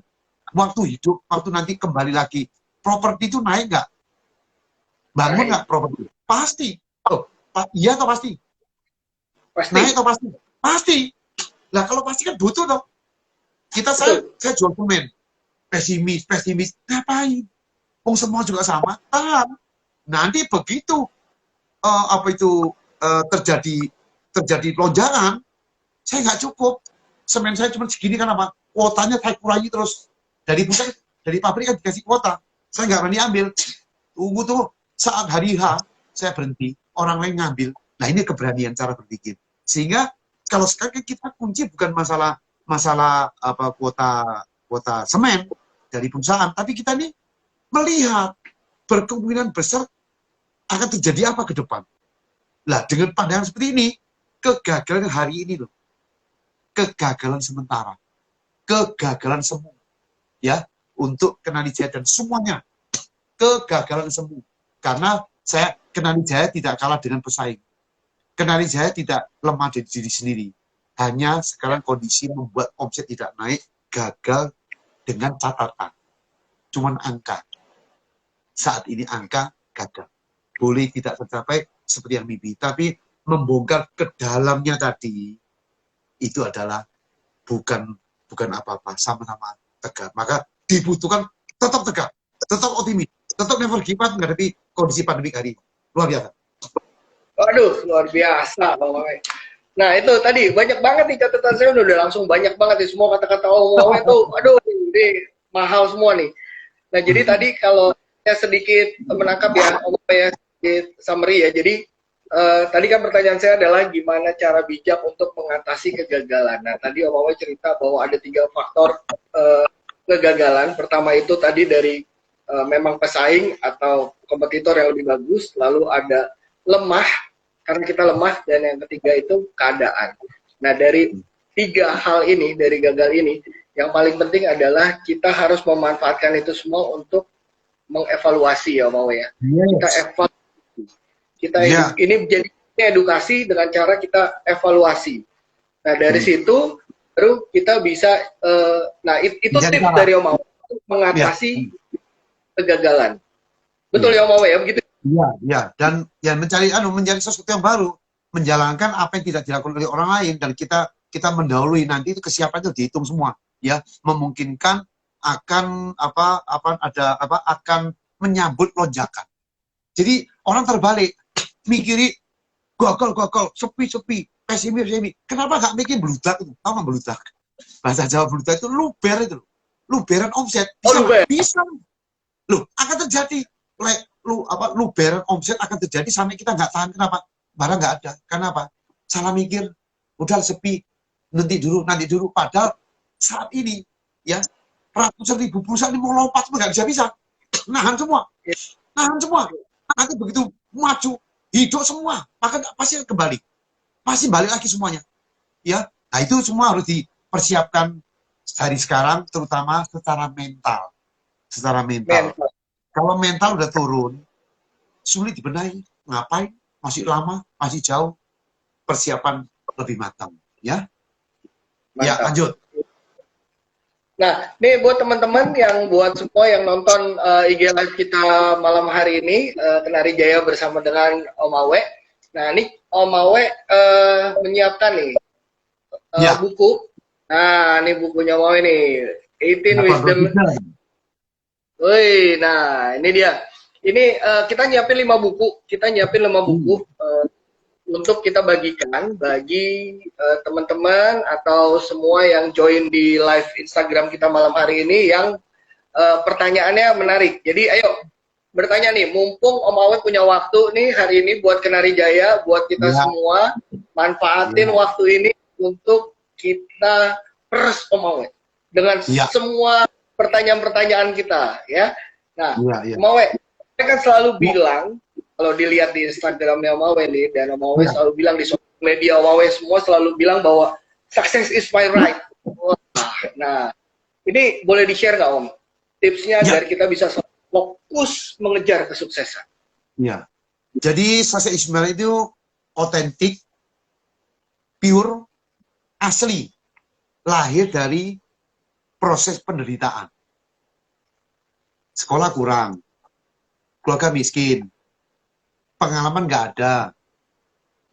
waktu hidup, waktu nanti kembali lagi, properti itu naik nggak? Bangun nggak properti? Pasti. Oh, iya atau pasti? Naik atau pasti? Pasti. Lah kalau pasti kan butuh dong. Saya jual semen. Pesimis, ngapain? Semua juga sama. Tahan. Nanti begitu terjadi lonjakan, saya nggak cukup. Semen saya cuma segini kan apa? Kuotanya saya kurangi terus. Dari pabrik kan dikasih kuota. Saya nggak berani ambil. Tunggu tuh saat hari H saya berhenti, orang lain ngambil. Nah ini keberanian cara berpikir. Sehingga kalau sekarang kita kunci bukan masalah kuota semen dari perusahaan, tapi kita ini melihat berkemungkinan besar akan terjadi apa ke depan. Lah dengan pandangan seperti ini, kegagalan hari ini loh, kegagalan sementara, kegagalan semu, ya, untuk Kenali Jaya dan semuanya, kegagalan semu. Karena Kenali Jaya tidak kalah dengan pesaing. Kenali Jaya tidak lemah dari diri sendiri. Hanya sekarang kondisi membuat omset tidak naik, gagal dengan catatan. Cuman angka. Saat ini angka gagal. Boleh tidak tercapai seperti yang mimpi, tapi membongkar ke dalamnya tadi, itu adalah bukan apa-apa, sama-sama tegak. Maka dibutuhkan tetap tegak, tetap optimis, tetap never give up menghadapi kondisi pandemi hari ini. Luar biasa. Waduh, luar biasa Bang Wawe. Nah itu tadi banyak banget nih catatan saya, udah langsung banyak banget nih semua kata-kata Om Wawe tuh, aduh ini mahal semua nih. Nah jadi tadi kalau saya sedikit menangkap ya Om Wawe ya, sedikit summary ya. Jadi tadi kan pertanyaan saya adalah gimana cara bijak untuk mengatasi kegagalan. Nah tadi Om Wawe cerita bahwa ada 3 faktor kegagalan. Pertama itu tadi dari memang pesaing atau kompetitor yang lebih bagus, lalu ada lemah karena kita lemah, dan yang ketiga itu keadaan. Nah, dari tiga hal ini, dari gagal ini, yang paling penting adalah kita harus memanfaatkan itu semua untuk mengevaluasi ya mau ya. Kita Yes. evaluasi. Kita Ya. ini jadi edukasi dengan cara kita evaluasi. Nah, dari situ baru kita bisa nah itu Jadi tips salah. dari Om Awe untuk mengatasi kegagalan. Betul ya Om Awe ya begitu. Iya, iya. Dan ya mencari sesuatu yang baru, menjalankan apa yang tidak dilakukan oleh orang lain, dan kita mendahului. Nanti itu kesiapan itu dihitung semua, ya, memungkinkan akan akan menyambut lonjakan. Jadi orang terbalik, mikiri gagal, sepi, pesimis. Kenapa nggak mikir beludak itu? Tahu nggak beludak? Bahasa Jawa beludak itu luber itu, luberan omset. Bisa. Loh, akan terjadi. Luberan omset akan terjadi sampai kita nggak tahan. Kenapa? Barang nggak ada. Kenapa? Salah mikir, modal sepi, nanti dulu. Padahal saat ini, ya, ratusan ribu perusahaan ini mau lompat pun nggak bisa. Nahan semua. Nanti begitu maju, hidup semua, maka pasti kembali. Pasti balik lagi semuanya. Ya, nah itu semua harus dipersiapkan dari sekarang, terutama secara mental. Kalau mental udah turun, sulit dibenahi. Ngapain? Masih lama, masih jauh. Persiapan lebih matang. Ya, ya lanjut. Nah, nih buat teman-teman buat semua yang nonton IG live kita malam hari ini, Kenari Jaya bersama dengan Om Awe. Nah, ini Om Awe menyiapkan nih buku. Nah, ini bukunya Om Awe nih, 18 Wisdom. Woi, nah ini dia. Ini kita nyiapin 5 buku. Untuk kita bagikan bagi teman-teman atau semua yang join di live Instagram kita malam hari ini yang pertanyaannya menarik. Jadi ayo bertanya nih, mumpung Om Awe punya waktu nih hari ini buat Kenari Jaya, buat kita semua, manfaatin waktu ini untuk kita peres Om Awe dengan semua pertanyaan-pertanyaan kita, ya. Nah, Om Awe, saya kan selalu bilang, kalau dilihat di Instagramnya Om Awe nih, dan Om Awe selalu bilang di sosial media Om Awe semua selalu bilang bahwa success is my right. Wah, nah, ini boleh di-share nggak Om? Tipsnya agar kita bisa fokus mengejar kesuksesan. Ya, jadi success is my right itu otentik, pure, asli, lahir dari proses penderitaan. Sekolah kurang, keluarga miskin, pengalaman nggak ada,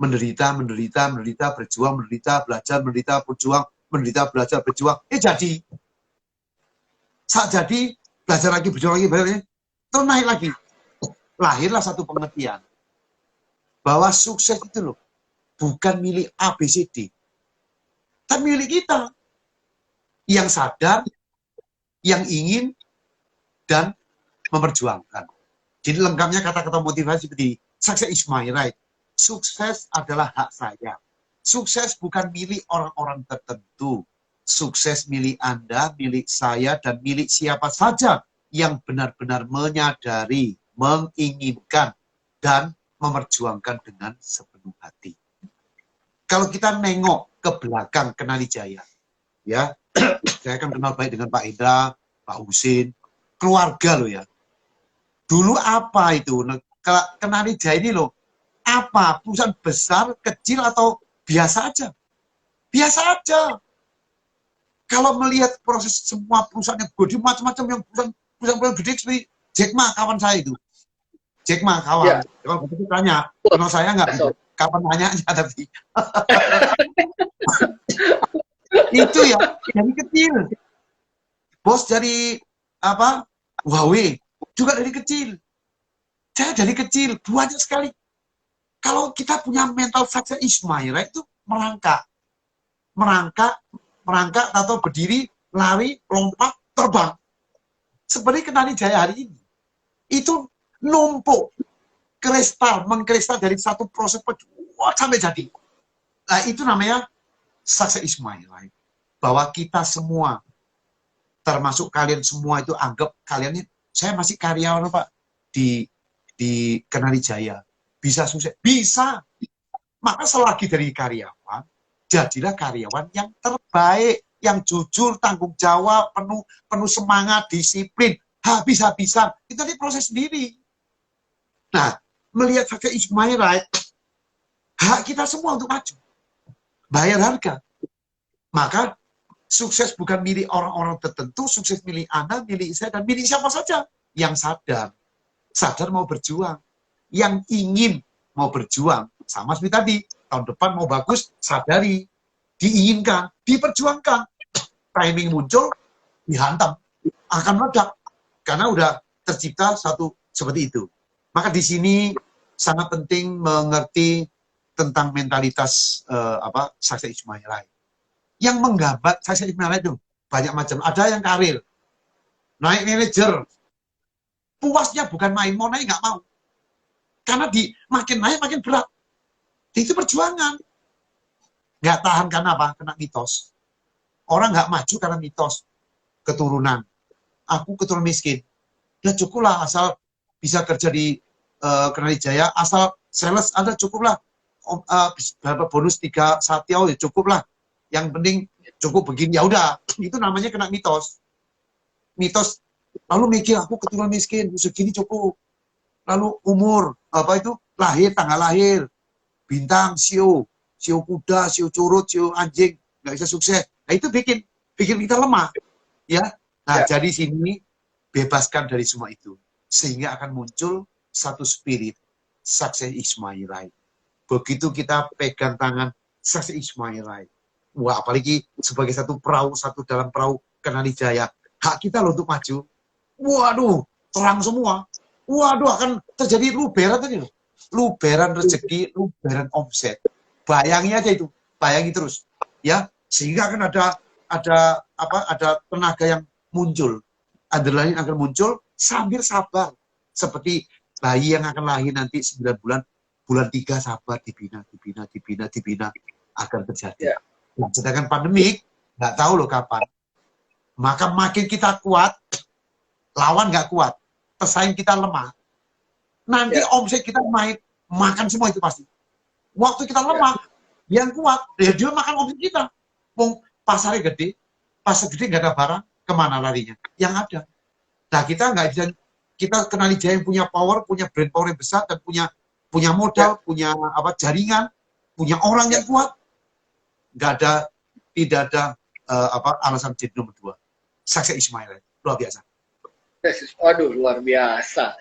menderita, berjuang, belajar, berjuang. Jadi, saat jadi, belajar lagi, berjuang lagi, terus naik lagi. Lahirlah satu pengertian, bahwa sukses itu loh, bukan milik ABCD, tapi milik kita, yang sadar, yang ingin, dan memperjuangkan. Jadi lengkapnya kata-kata motivasi seperti success is my right. Sukses adalah hak saya. Sukses bukan milik orang-orang tertentu. Sukses milik Anda, milik saya, dan milik siapa saja yang benar-benar menyadari, menginginkan, dan memperjuangkan dengan sepenuh hati. Kalau kita nengok ke belakang Kenari Jaya, ya, saya kan kenal baik dengan Pak Indra, Pak Husin, keluarga loh ya. Dulu apa itu? Kenari Jaya ini loh, apa? Perusahaan besar, kecil, atau biasa aja? Biasa aja. Kalau melihat proses semua perusahaan yang gede, macam-macam yang perusahaan gede seperti Jack Ma, kawan saya itu. Jack Ma, kawan. Kalau begitu tanya, kenal saya nggak? Kapan nanyanya tapi. Itu ya, dari kecil. Bos dari Huawei juga dari kecil. Saya dari kecil, banyak sekali. Kalau kita punya mental success is my right, itu merangkak atau berdiri, lari, lompat, terbang. Seperti Kenari Jaya hari ini. Itu numpuk, mengkristal dari satu proses perjuangan sampai jadi. Nah, itu namanya success is my right. Bahwa kita semua, termasuk kalian semua itu anggap kalian ini saya masih karyawan Pak di Kenali Jaya. Bisa sukses? Bisa. Maka selagi dari karyawan, jadilah karyawan yang terbaik, yang jujur, tanggung jawab, penuh semangat, disiplin, habis-habisan. Itu tadi proses sendiri. Nah, melihat Success is my right, hak kita semua untuk maju. Bayar harga. Maka sukses bukan milik orang-orang tertentu, sukses milik Anda, milik saya, dan milik siapa saja yang sadar mau berjuang, yang ingin mau berjuang. Sama seperti tadi, tahun depan mau bagus, sadari, diinginkan, diperjuangkan. Timing muncul, dihantam, akan meledak, karena udah tercipta satu seperti itu. Maka di sini sangat penting mengerti tentang mentalitas Success is my right. Yang menggambar Success is my right itu banyak macam. Ada yang karir, naik manajer, puasnya bukan main, mau naik nggak mau. Karena makin naik makin berat. Itu perjuangan. Nggak tahan karena apa? Kena mitos. Orang nggak maju karena mitos. Keturunan. Aku keturunan miskin. Ya cukuplah asal bisa kerja di Kenali Jaya, asal sales Anda cukuplah. Bonus 3 satyo ya cukuplah. Yang penting cukup begini. Ya udah, itu namanya kena mitos. Mitos. Lalu mikir aku keturunan miskin, segini cukup. Lalu umur, lahir, tanggal lahir, bintang, sio kuda, sio curut, sio anjing, nggak bisa sukses. Nah itu bikin kita lemah, ya. Nah jadi sini bebaskan dari semua itu, sehingga akan muncul satu spirit, Success is my right. Begitu kita pegang tangan, Success is my right. Wah, apalagi sebagai satu dalam perahu Kenali Jaya, hak kita loh untuk maju. Waduh, terang semua. Waduh, akan terjadi luberan tadi loh. Luberan rezeki, luberan omset. Bayangi aja itu, bayangi terus, ya. Sehingga akan ada tenaga yang muncul, adrenalin akan muncul sambil sabar. Seperti bayi yang akan lahir nanti 9 bulan, bulan 3 sabar dibina akan terjadi. Nah, sedangkan pandemik nggak tahu loh kapan. Maka makin kita kuat, lawan nggak kuat, pesaing kita lemah. Nanti omset kita naik, makan semua itu pasti. Waktu kita lemah, yang kuat, dia makan omset kita. Pasarnya gede, pasar gede nggak ada barang, kemana larinya? Yang ada. Nah kita nggak bisa, kita Kenali Jaya yang punya power, punya brand power yang besar, dan punya modal, punya jaringan, punya orang yang kuat. Tidak ada alasan jadi nomor 2. Success is my right. Luar biasa. Waduh, luar biasa.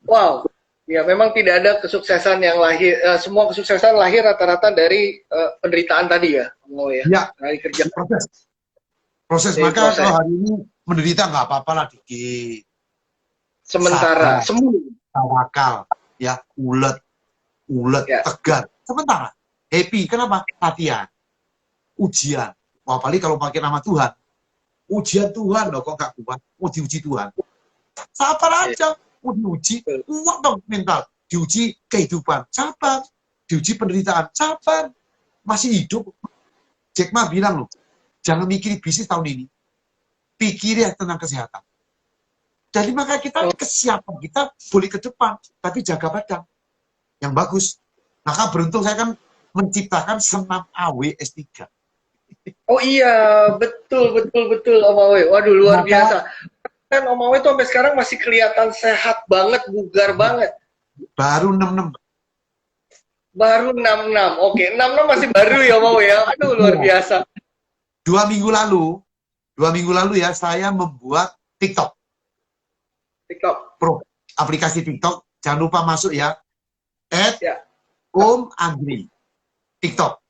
Wow, ya memang tidak ada kesuksesan yang lahir, semua kesuksesan lahir rata-rata dari penderitaan tadi ya, ya. Dari kerja. Proses. Maka kalau hari ini menderita nggak apa-apa lah dikit. Sementara, sembuh. Tawakal, ya, ulet, tegar. Sementara, happy. Kenapa? Latihan, ujian. Wah, apalagi kalau pakai nama Tuhan. Ujian Tuhan loh, kok nggak kuat? Mau diuji Tuhan. Sabar aja. Mau diuji, kuat dong mental. Diuji kehidupan, sabar. Diuji penderitaan, sabar. Masih hidup. Jack Ma bilang loh, jangan mikirin bisnis tahun ini. Pikirin tentang kesehatan. Jadi maka kesiapan kita boleh ke depan, tapi jaga badan yang bagus. Maka beruntung saya kan menciptakan senam AW S3. Oh iya, betul Om Awe. Waduh, luar biasa. Kan Om Awe itu sampai sekarang masih kelihatan sehat banget, bugar banget. Baru 66. Baru 66. Oke, 66 masih baru ya Om Awe ya. Aduh, luar biasa. 2 minggu lalu ya saya membuat TikTok Pro, aplikasi TikTok. Jangan lupa masuk ya. Om Andri TikTok.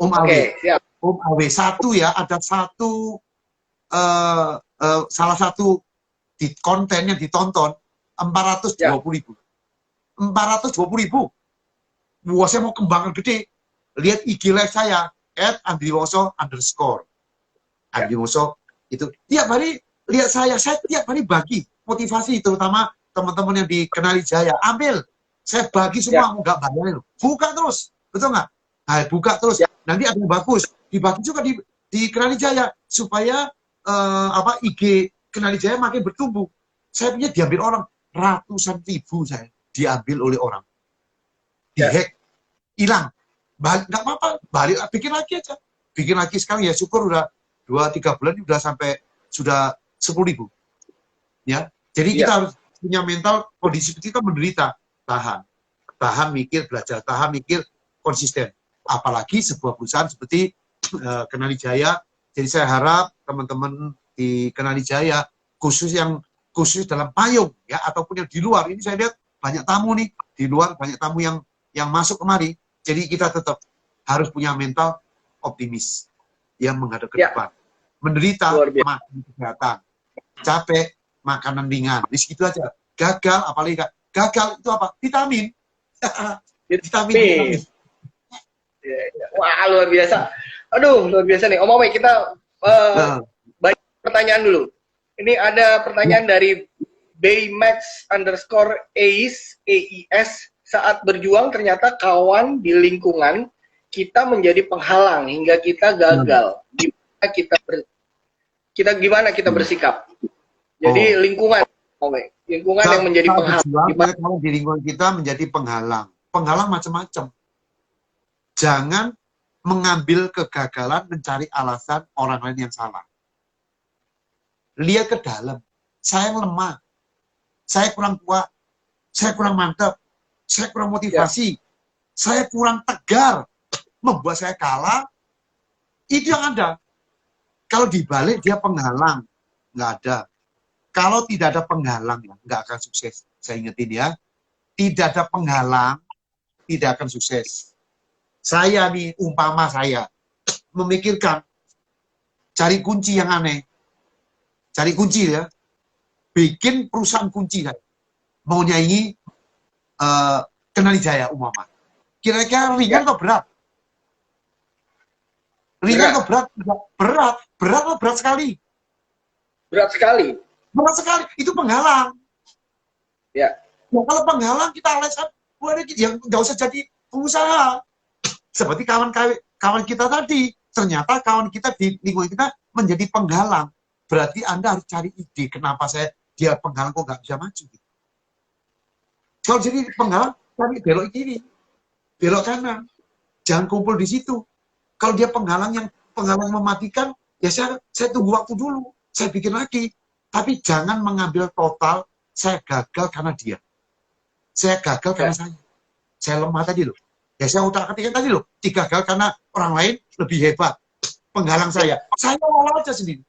Om Awe. Siap. Om Awe 1 ya, ada salah satu di konten yang ditonton 420.000. 420.000. Wah, saya mau kembangkan gede. Lihat IG live saya @andriwoso_. Andriwoso itu tiap hari lihat saya tiap hari bagi motivasi, terutama teman-teman yang di Kenali Jaya. Ambil, saya bagi semua, nggak bayar. Buka terus, betul nggak? Nah, buka terus. Nanti ada yang bagus, dibagi juga di Kenali Jaya supaya IG Kenali Jaya makin bertumbuh. Saya punya diambil orang, ratusan ribu saya diambil oleh orang. Dihack, hilang. Nggak apa-apa, balik, bikin lagi aja. Bikin lagi sekarang ya syukur udah 2-3 bulan udah sampai sudah 10.000. Ya, jadi kita harus punya mental kondisi kita menderita, tahan mikir, belajar, tahan mikir, konsisten. Apalagi sebuah perusahaan seperti Kenali Jaya. Jadi saya harap teman-teman di Kenali Jaya, khusus dalam payung ya, ataupun yang di luar, ini saya lihat banyak tamu nih di luar, banyak tamu yang masuk kemari. Jadi kita tetap harus punya mental optimis yang menghadap ke depan. Menderita makan kesehatan, capek makanan ringan, di situ aja. Gagal, apalagi gagal itu apa? Vitamin. Vitamin. Wah, luar biasa. Aduh, luar biasa nih. Om Ame, kita banyak pertanyaan dulu. Ini ada pertanyaan dari Baymax_AIS. Saat berjuang ternyata kawan di lingkungan kita menjadi penghalang hingga kita gagal. Gimana kita bersikap? Jadi lingkungan yang menjadi penghalang. Kalau di lingkungan kita menjadi penghalang. Penghalang macam-macam. Jangan mengambil kegagalan mencari alasan orang lain yang salah. Lihat ke dalam. Saya lemah. Saya kurang kuat. Saya kurang mantap. Saya kurang motivasi. Saya kurang tegar. Membuat saya kalah. Itu yang ada. Kalau dibalik dia penghalang. Nggak ada. Kalau tidak ada penghalang, ya, nggak akan sukses. Saya ingetin ya. Tidak ada penghalang, tidak akan sukses. Saya nih, umpama saya memikirkan cari kunci yang aneh. Cari kunci ya. Bikin perusahaan kunci. Mau nyanyi Kenali Jaya umpama. Kira-kira ringan atau berat? Ringan atau berat? Berat. Berat atau berat sekali? Berat sekali. Berat sekali. Itu penghalang. Ya. Nah, kalau penghalang kita alasan, yang nggak usah jadi pengusaha. Seperti kawan kita tadi. Ternyata kawan kita di lingkungan kita menjadi penghalang. Berarti Anda harus cari ide kenapa dia penghalang kok nggak bisa maju. Kalau jadi penghalang, cari belok kiri, belok kanan. Jangan kumpul di situ. Kalau dia penghalang mematikan, ya saya tunggu waktu dulu. Saya bikin lagi. Tapi jangan mengambil total, saya gagal karena dia. Saya gagal karena saya. Saya lemah tadi loh. Ya saya udah ketikan tadi loh. Gagal karena orang lain lebih hebat. Penghalang saya. Saya olah aja sendiri.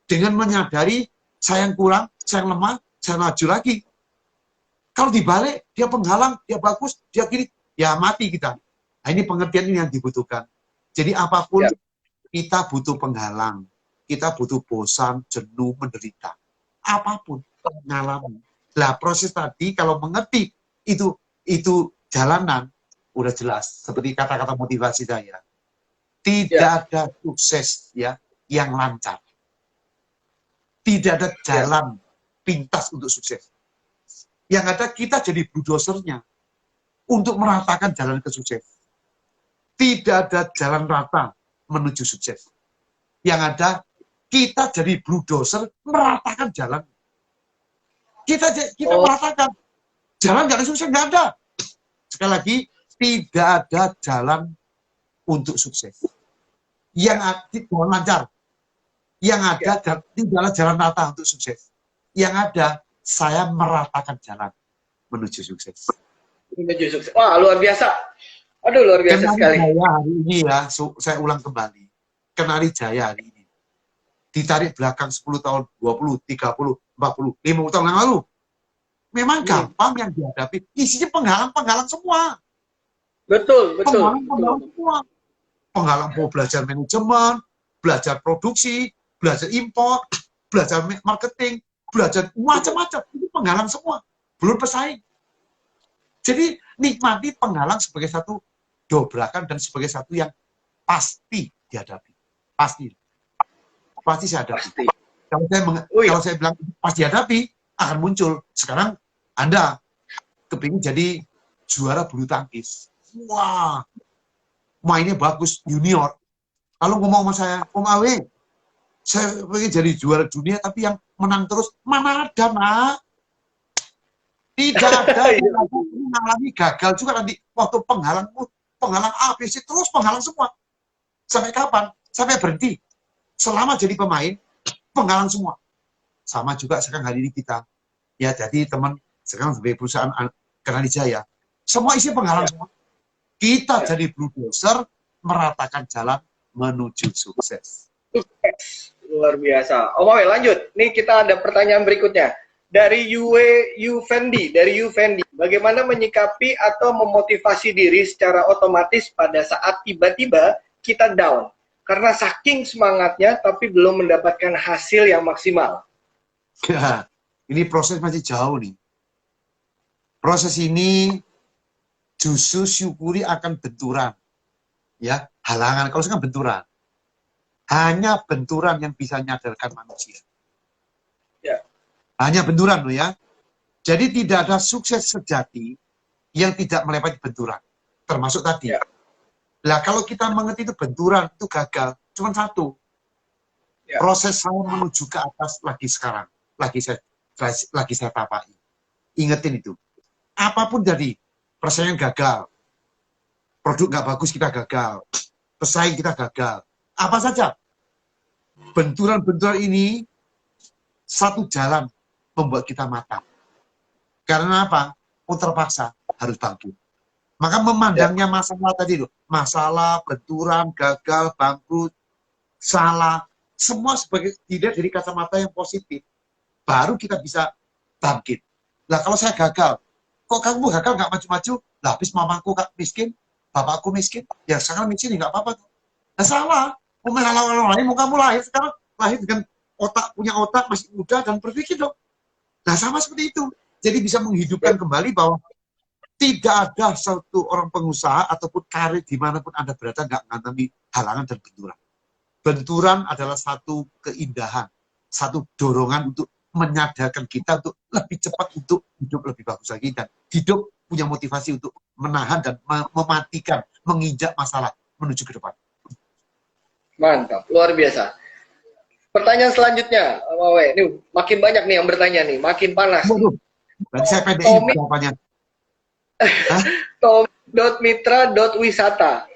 Dengan menyadari saya yang kurang, saya yang lemah, saya maju lagi. Kalau dibalik, dia penghalang, dia bagus, dia kiri, ya mati kita. Nah, ini pengertian ini yang dibutuhkan. Jadi apapun kita butuh penghalang, kita butuh bosan, jenuh, menderita. Apapun pengalaman. Lah proses tadi kalau mengerti itu jalanan, udah jelas. Seperti kata-kata motivasi saya. Tidak ada sukses ya yang lancar. Tidak ada jalan pintas untuk sukses. Yang ada kita jadi bulldozer-nya untuk meratakan jalan ke sukses. Tidak ada jalan rata menuju sukses. Yang ada kita jadi bulldozer meratakan jalan. Kita meratakan jalan nggak ada sukses, nggak ada. Sekali lagi tidak ada jalan untuk sukses. Yang ada lancar. Yang ada tidak ada jalan rata untuk sukses. Yang ada saya meratakan jalan menuju sukses. Menuju sukses. Wah, luar biasa. Aduh, luar biasa sekali. Kenali Jaya hari ini ya, saya ulang kembali. Kenali Jaya hari ini. Ditarik belakang 10 tahun, 20, 30, 40, 50 tahun yang lalu. Memang gampang yang dihadapi. Isinya penghalang-penghalang semua. Betul. Penghalang semua. Penghalang mau belajar manajemen, belajar produksi, belajar impor, belajar marketing, belajar macam-macam. Itu penghalang semua. Belum pesaing. Jadi nikmati penghalang sebagai satu dobrakan dan sebagai satu yang pasti dihadapi. Pasti saya hadapi. Kalau saya bilang pasti dihadapi, akan muncul. Sekarang Anda kepingin jadi juara bulu tangkis. Wah, mainnya bagus, junior. Lalu ngomong sama saya, Om Awe, saya pengen jadi juara dunia, tapi yang menang terus. Mana ada, nak? Tidak ada yang mengalami gagal juga nanti waktu penghalang A, B, C, terus penghalang semua. Sampai kapan? Sampai berhenti. Selama jadi pemain, penghalang semua. Sama juga sekarang hari ini kita. Ya, jadi teman sekarang sebagai perusahaan Kertanijaya, semua isi penghalang semua. Kita jadi bulldozer meratakan jalan menuju sukses. Luar biasa. Om Awe, lanjut. Nih kita ada pertanyaan berikutnya. Dari Yuvendi, bagaimana menyikapi atau memotivasi diri secara otomatis pada saat tiba-tiba kita down? Karena saking semangatnya, tapi belum mendapatkan hasil yang maksimal. Ya, ini proses masih jauh nih. Proses ini justru syukuri akan benturan. Ya, halangan. Kalau sekarang benturan. Hanya benturan yang bisa menyadarkan manusia. Ya. Hanya benturan loh ya. Jadi tidak ada sukses sejati yang tidak melewati benturan. Termasuk tadi. Ya. Lah kalau kita mengerti itu benturan, itu gagal. Cuma satu. Ya. Proses saya menuju ke atas lagi sekarang. Lagi saya tapai. Ingetin itu. Apapun jadi. Persaingan gagal. Produk nggak bagus kita gagal. Pesaing kita gagal. Apa saja. Benturan-benturan ini satu jalan membuat kita matang. Karena apa? Terpaksa harus bangkit. Maka memandangnya masalah tadi loh. Masalah, benturan, gagal, bangkrut, salah. Semua sebagai dilihat dari kacamata yang positif. Baru kita bisa bangkit. Nah kalau saya gagal, kok kamu gagal nggak maju-maju? Lah habis mamaku miskin, bapakku miskin, ya sekarang miskin nggak apa-apa. Nah salah. Orang lain, mau kamu lahir sekarang, lahir dengan punya otak, masih muda, dan berpikir dong. Nah sama seperti itu. Jadi bisa menghidupkan kembali bahwa tidak ada satu orang pengusaha ataupun karir dimanapun Anda berada nggak mengalami halangan dan benturan. Benturan adalah satu keindahan, satu dorongan untuk menyadarkan kita untuk lebih cepat untuk hidup lebih bagus lagi dan hidup punya motivasi untuk menahan dan mematikan, menginjak masalah menuju ke depan. Mantap, luar biasa. Pertanyaan selanjutnya, Wawe, ini makin banyak nih yang bertanya nih, makin panas. Waduh, dan saya PDI jawabannya. Tom.mitra.wisata.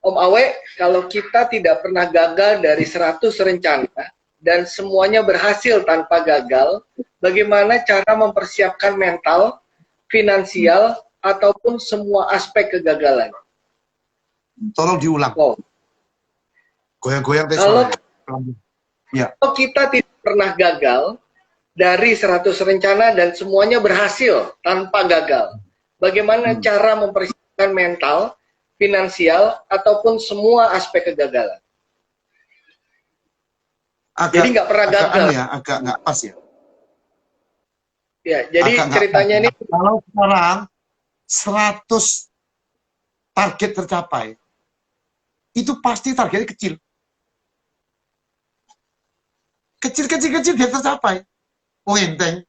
Om Awe, kalau kita tidak pernah gagal dari 100 rencana dan semuanya berhasil tanpa gagal, bagaimana cara mempersiapkan mental, finansial, ataupun semua aspek kegagalan? Tolong diulang. Wow. Goyang-goyang Kalau ya. kita tidak pernah gagal dari 100 rencana dan semuanya berhasil tanpa gagal, bagaimana cara mempersiapkan mental, finansial, ataupun semua aspek kegagalan? Jadi nggak pernah gagal. Agak nggak pas ya. Ya, jadi ceritanya ini kalau sekarang 100 target tercapai, itu pasti targetnya kecil. Kecil dia tercapai. Oh enteng.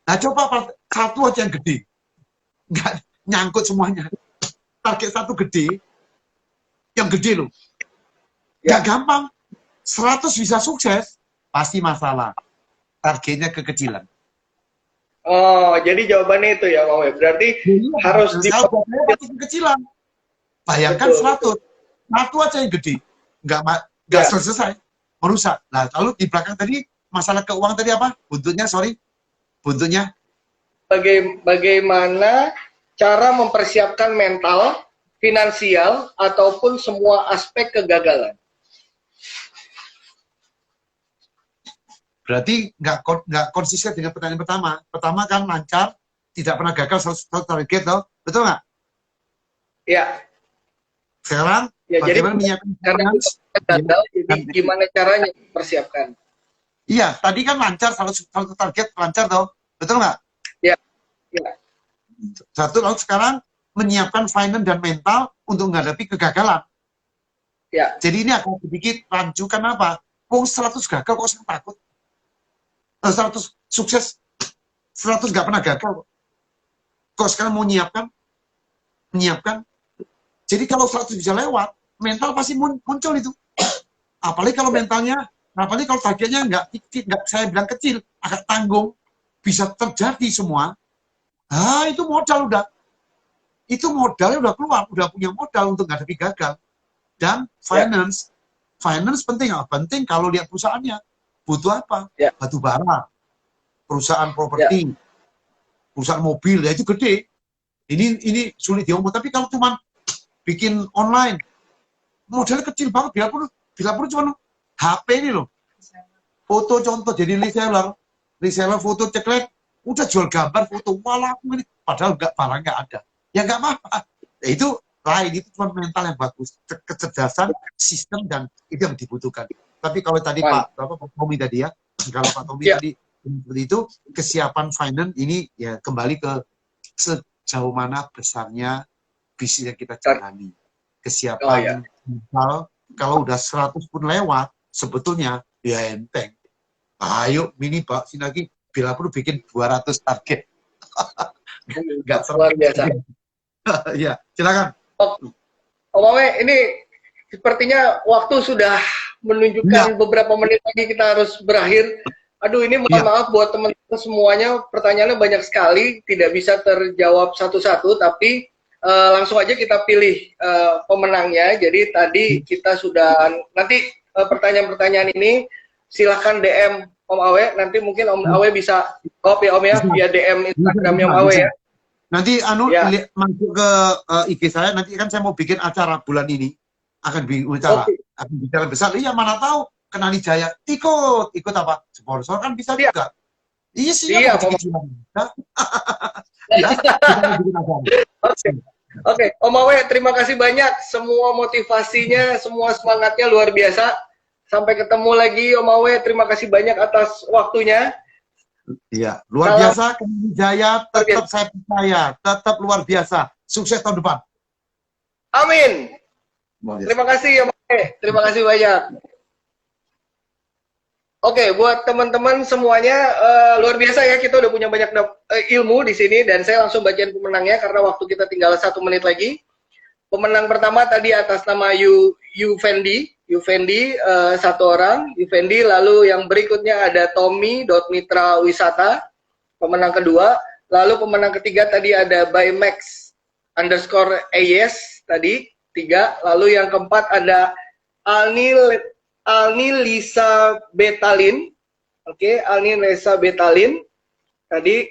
Nah coba satu aja yang gede. Nggak nyangkut semuanya. Target satu gede. Yang gede loh. Nggak gampang. 100 bisa sukses. Pasti masalah. Targetnya kekecilan. Oh, jadi jawabannya itu ya, Mawe. Berarti harus kekecilan. Bayangkan 100. Satu aja yang gede. Nggak selesai. Merusak. Nah, lalu di belakang tadi masalah keuangan tadi apa? Buntutnya, buntutnya. Bagaimana cara mempersiapkan mental, finansial, ataupun semua aspek kegagalan? Berarti nggak konsisten dengan pertanyaan pertama. Pertama kan lancar, tidak pernah gagal satu target, toh. Betul nggak? Ya. Sekarang, ya, bagaimana menyiapkan gagal, jadi gimana caranya persiapkan? Iya, tadi kan lancar, satu target lancar toh, betul nggak? Iya. Satu, lalu sekarang menyiapkan finance dan mental untuk menghadapi kegagalan. Ya. Jadi ini akan sedikit rancu, kenapa? Kok 100 gagal, kok saya takut? 100 sukses, 100 nggak pernah gagal. Kok sekarang mau menyiapkan? Jadi kalau 100 bisa lewat, mental pasti muncul itu. Apalagi kalau mentalnya, apalagi kalau targetnya nggak saya bilang kecil, agak tanggung, bisa terjadi semua. Itu modal udah. Itu modalnya udah keluar, udah punya modal untuk menghadapi gagal. Dan finance penting apa? Penting kalau lihat perusahaannya butuh apa? Batu bara, perusahaan properti, perusahaan mobil, ya itu gede. Ini sulit diomong. Tapi kalau cuma bikin online, modalnya kecil banget. Bila perlu cuma HP ini loh. Foto contoh jadi reseller foto ceklek, udah jual gambar foto, malah aku ini padahal barang nggak ada. Ya nggak apa-apa. Ya, itu lain, itu cuma mental yang bagus, kecerdasan, sistem, dan itu yang dibutuhkan. Tapi kalau tadi Pak Tommy tadi ya, kalau Pak Tommy tadi seperti itu, kesiapan finance ini ya kembali ke sejauh mana besarnya bisnis yang kita jalani. Kesiapan mental, kalau udah 100 pun lewat, sebetulnya ya enteng. Ayo mini Pak Sinagi, bila perlu bikin 200 target. Nggak luar biasa. Ya, silakan. Om Awe, ini sepertinya waktu sudah menunjukkan beberapa menit lagi kita harus berakhir. Aduh, ini mohon maaf buat teman-teman semuanya, pertanyaannya banyak sekali, tidak bisa terjawab satu-satu, tapi langsung aja kita pilih pemenangnya. Jadi tadi kita sudah, nanti pertanyaan-pertanyaan ini silahkan DM Om Awe, nanti mungkin Om Awe bisa jawab ya Om ya, via DM Instagramnya Om Awe ya. Nanti masuk ke IG saya, nanti kan saya mau bikin acara bulan ini, akan bicara besar. Iya, mana tahu Kenali Jaya ikut apa? Sponsor kan bisa juga. Iya sih. Iya, Oke, Om Awe, terima kasih banyak. Semua motivasinya, semua semangatnya luar biasa. Sampai ketemu lagi Om Awe, terima kasih banyak atas waktunya. Iya, luar biasa. Kenali Jaya, tetap saya percaya, tetap luar biasa. Sukses tahun depan. Amin. Terima kasih Om Awe, terima kasih banyak. Oke, buat teman-teman semuanya, luar biasa ya, kita udah punya banyak ilmu di sini, dan saya langsung bacain pemenangnya karena waktu kita tinggal 1 menit lagi. Pemenang pertama tadi atas nama Yufendi, 1 orang, Yufendi. Lalu yang berikutnya ada Tommy.Mitra Wisata, pemenang kedua. Lalu pemenang ketiga tadi ada bymax_AS tadi, 3. Lalu yang keempat ada Alni Lisa Betalin. Oke, Alni Lisa Betalin tadi.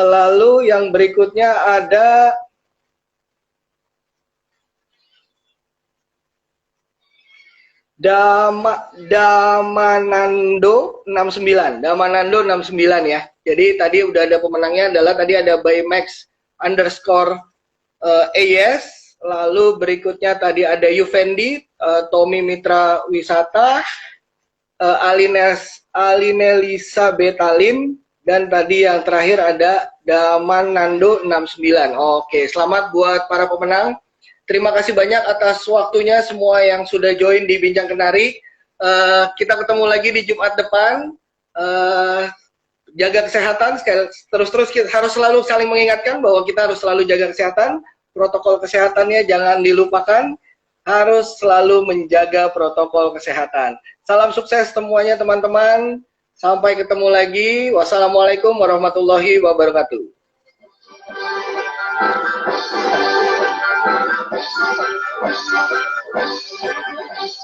Lalu yang berikutnya ada Damanando 69 ya. Jadi tadi udah ada pemenangnya, adalah tadi ada bymax_AS. Lalu berikutnya tadi ada Yufendi, Tommy Mitra Wisata, Alinelisa Betalin, dan tadi yang terakhir ada Damanando 69. Oke, selamat buat para pemenang. Terima kasih banyak atas waktunya semua yang sudah join di Bincang Kenari. Kita ketemu lagi di Jumat depan. Jaga kesehatan, terus kita harus selalu saling mengingatkan bahwa kita harus selalu jaga kesehatan. Protokol kesehatannya jangan dilupakan, harus selalu menjaga protokol kesehatan. Salam sukses semuanya teman-teman. Sampai ketemu lagi. Wassalamualaikum warahmatullahi wabarakatuh.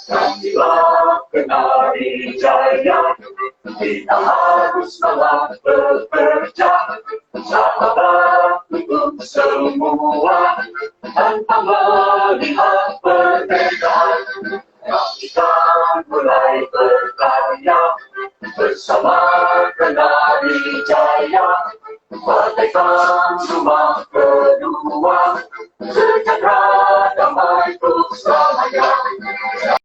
Kamilah Kenari Jaya, kita harus malah bekerja, sahabat untuk semua, tanpa melihat perbedaan. Kami kan mulai berkarya bersama.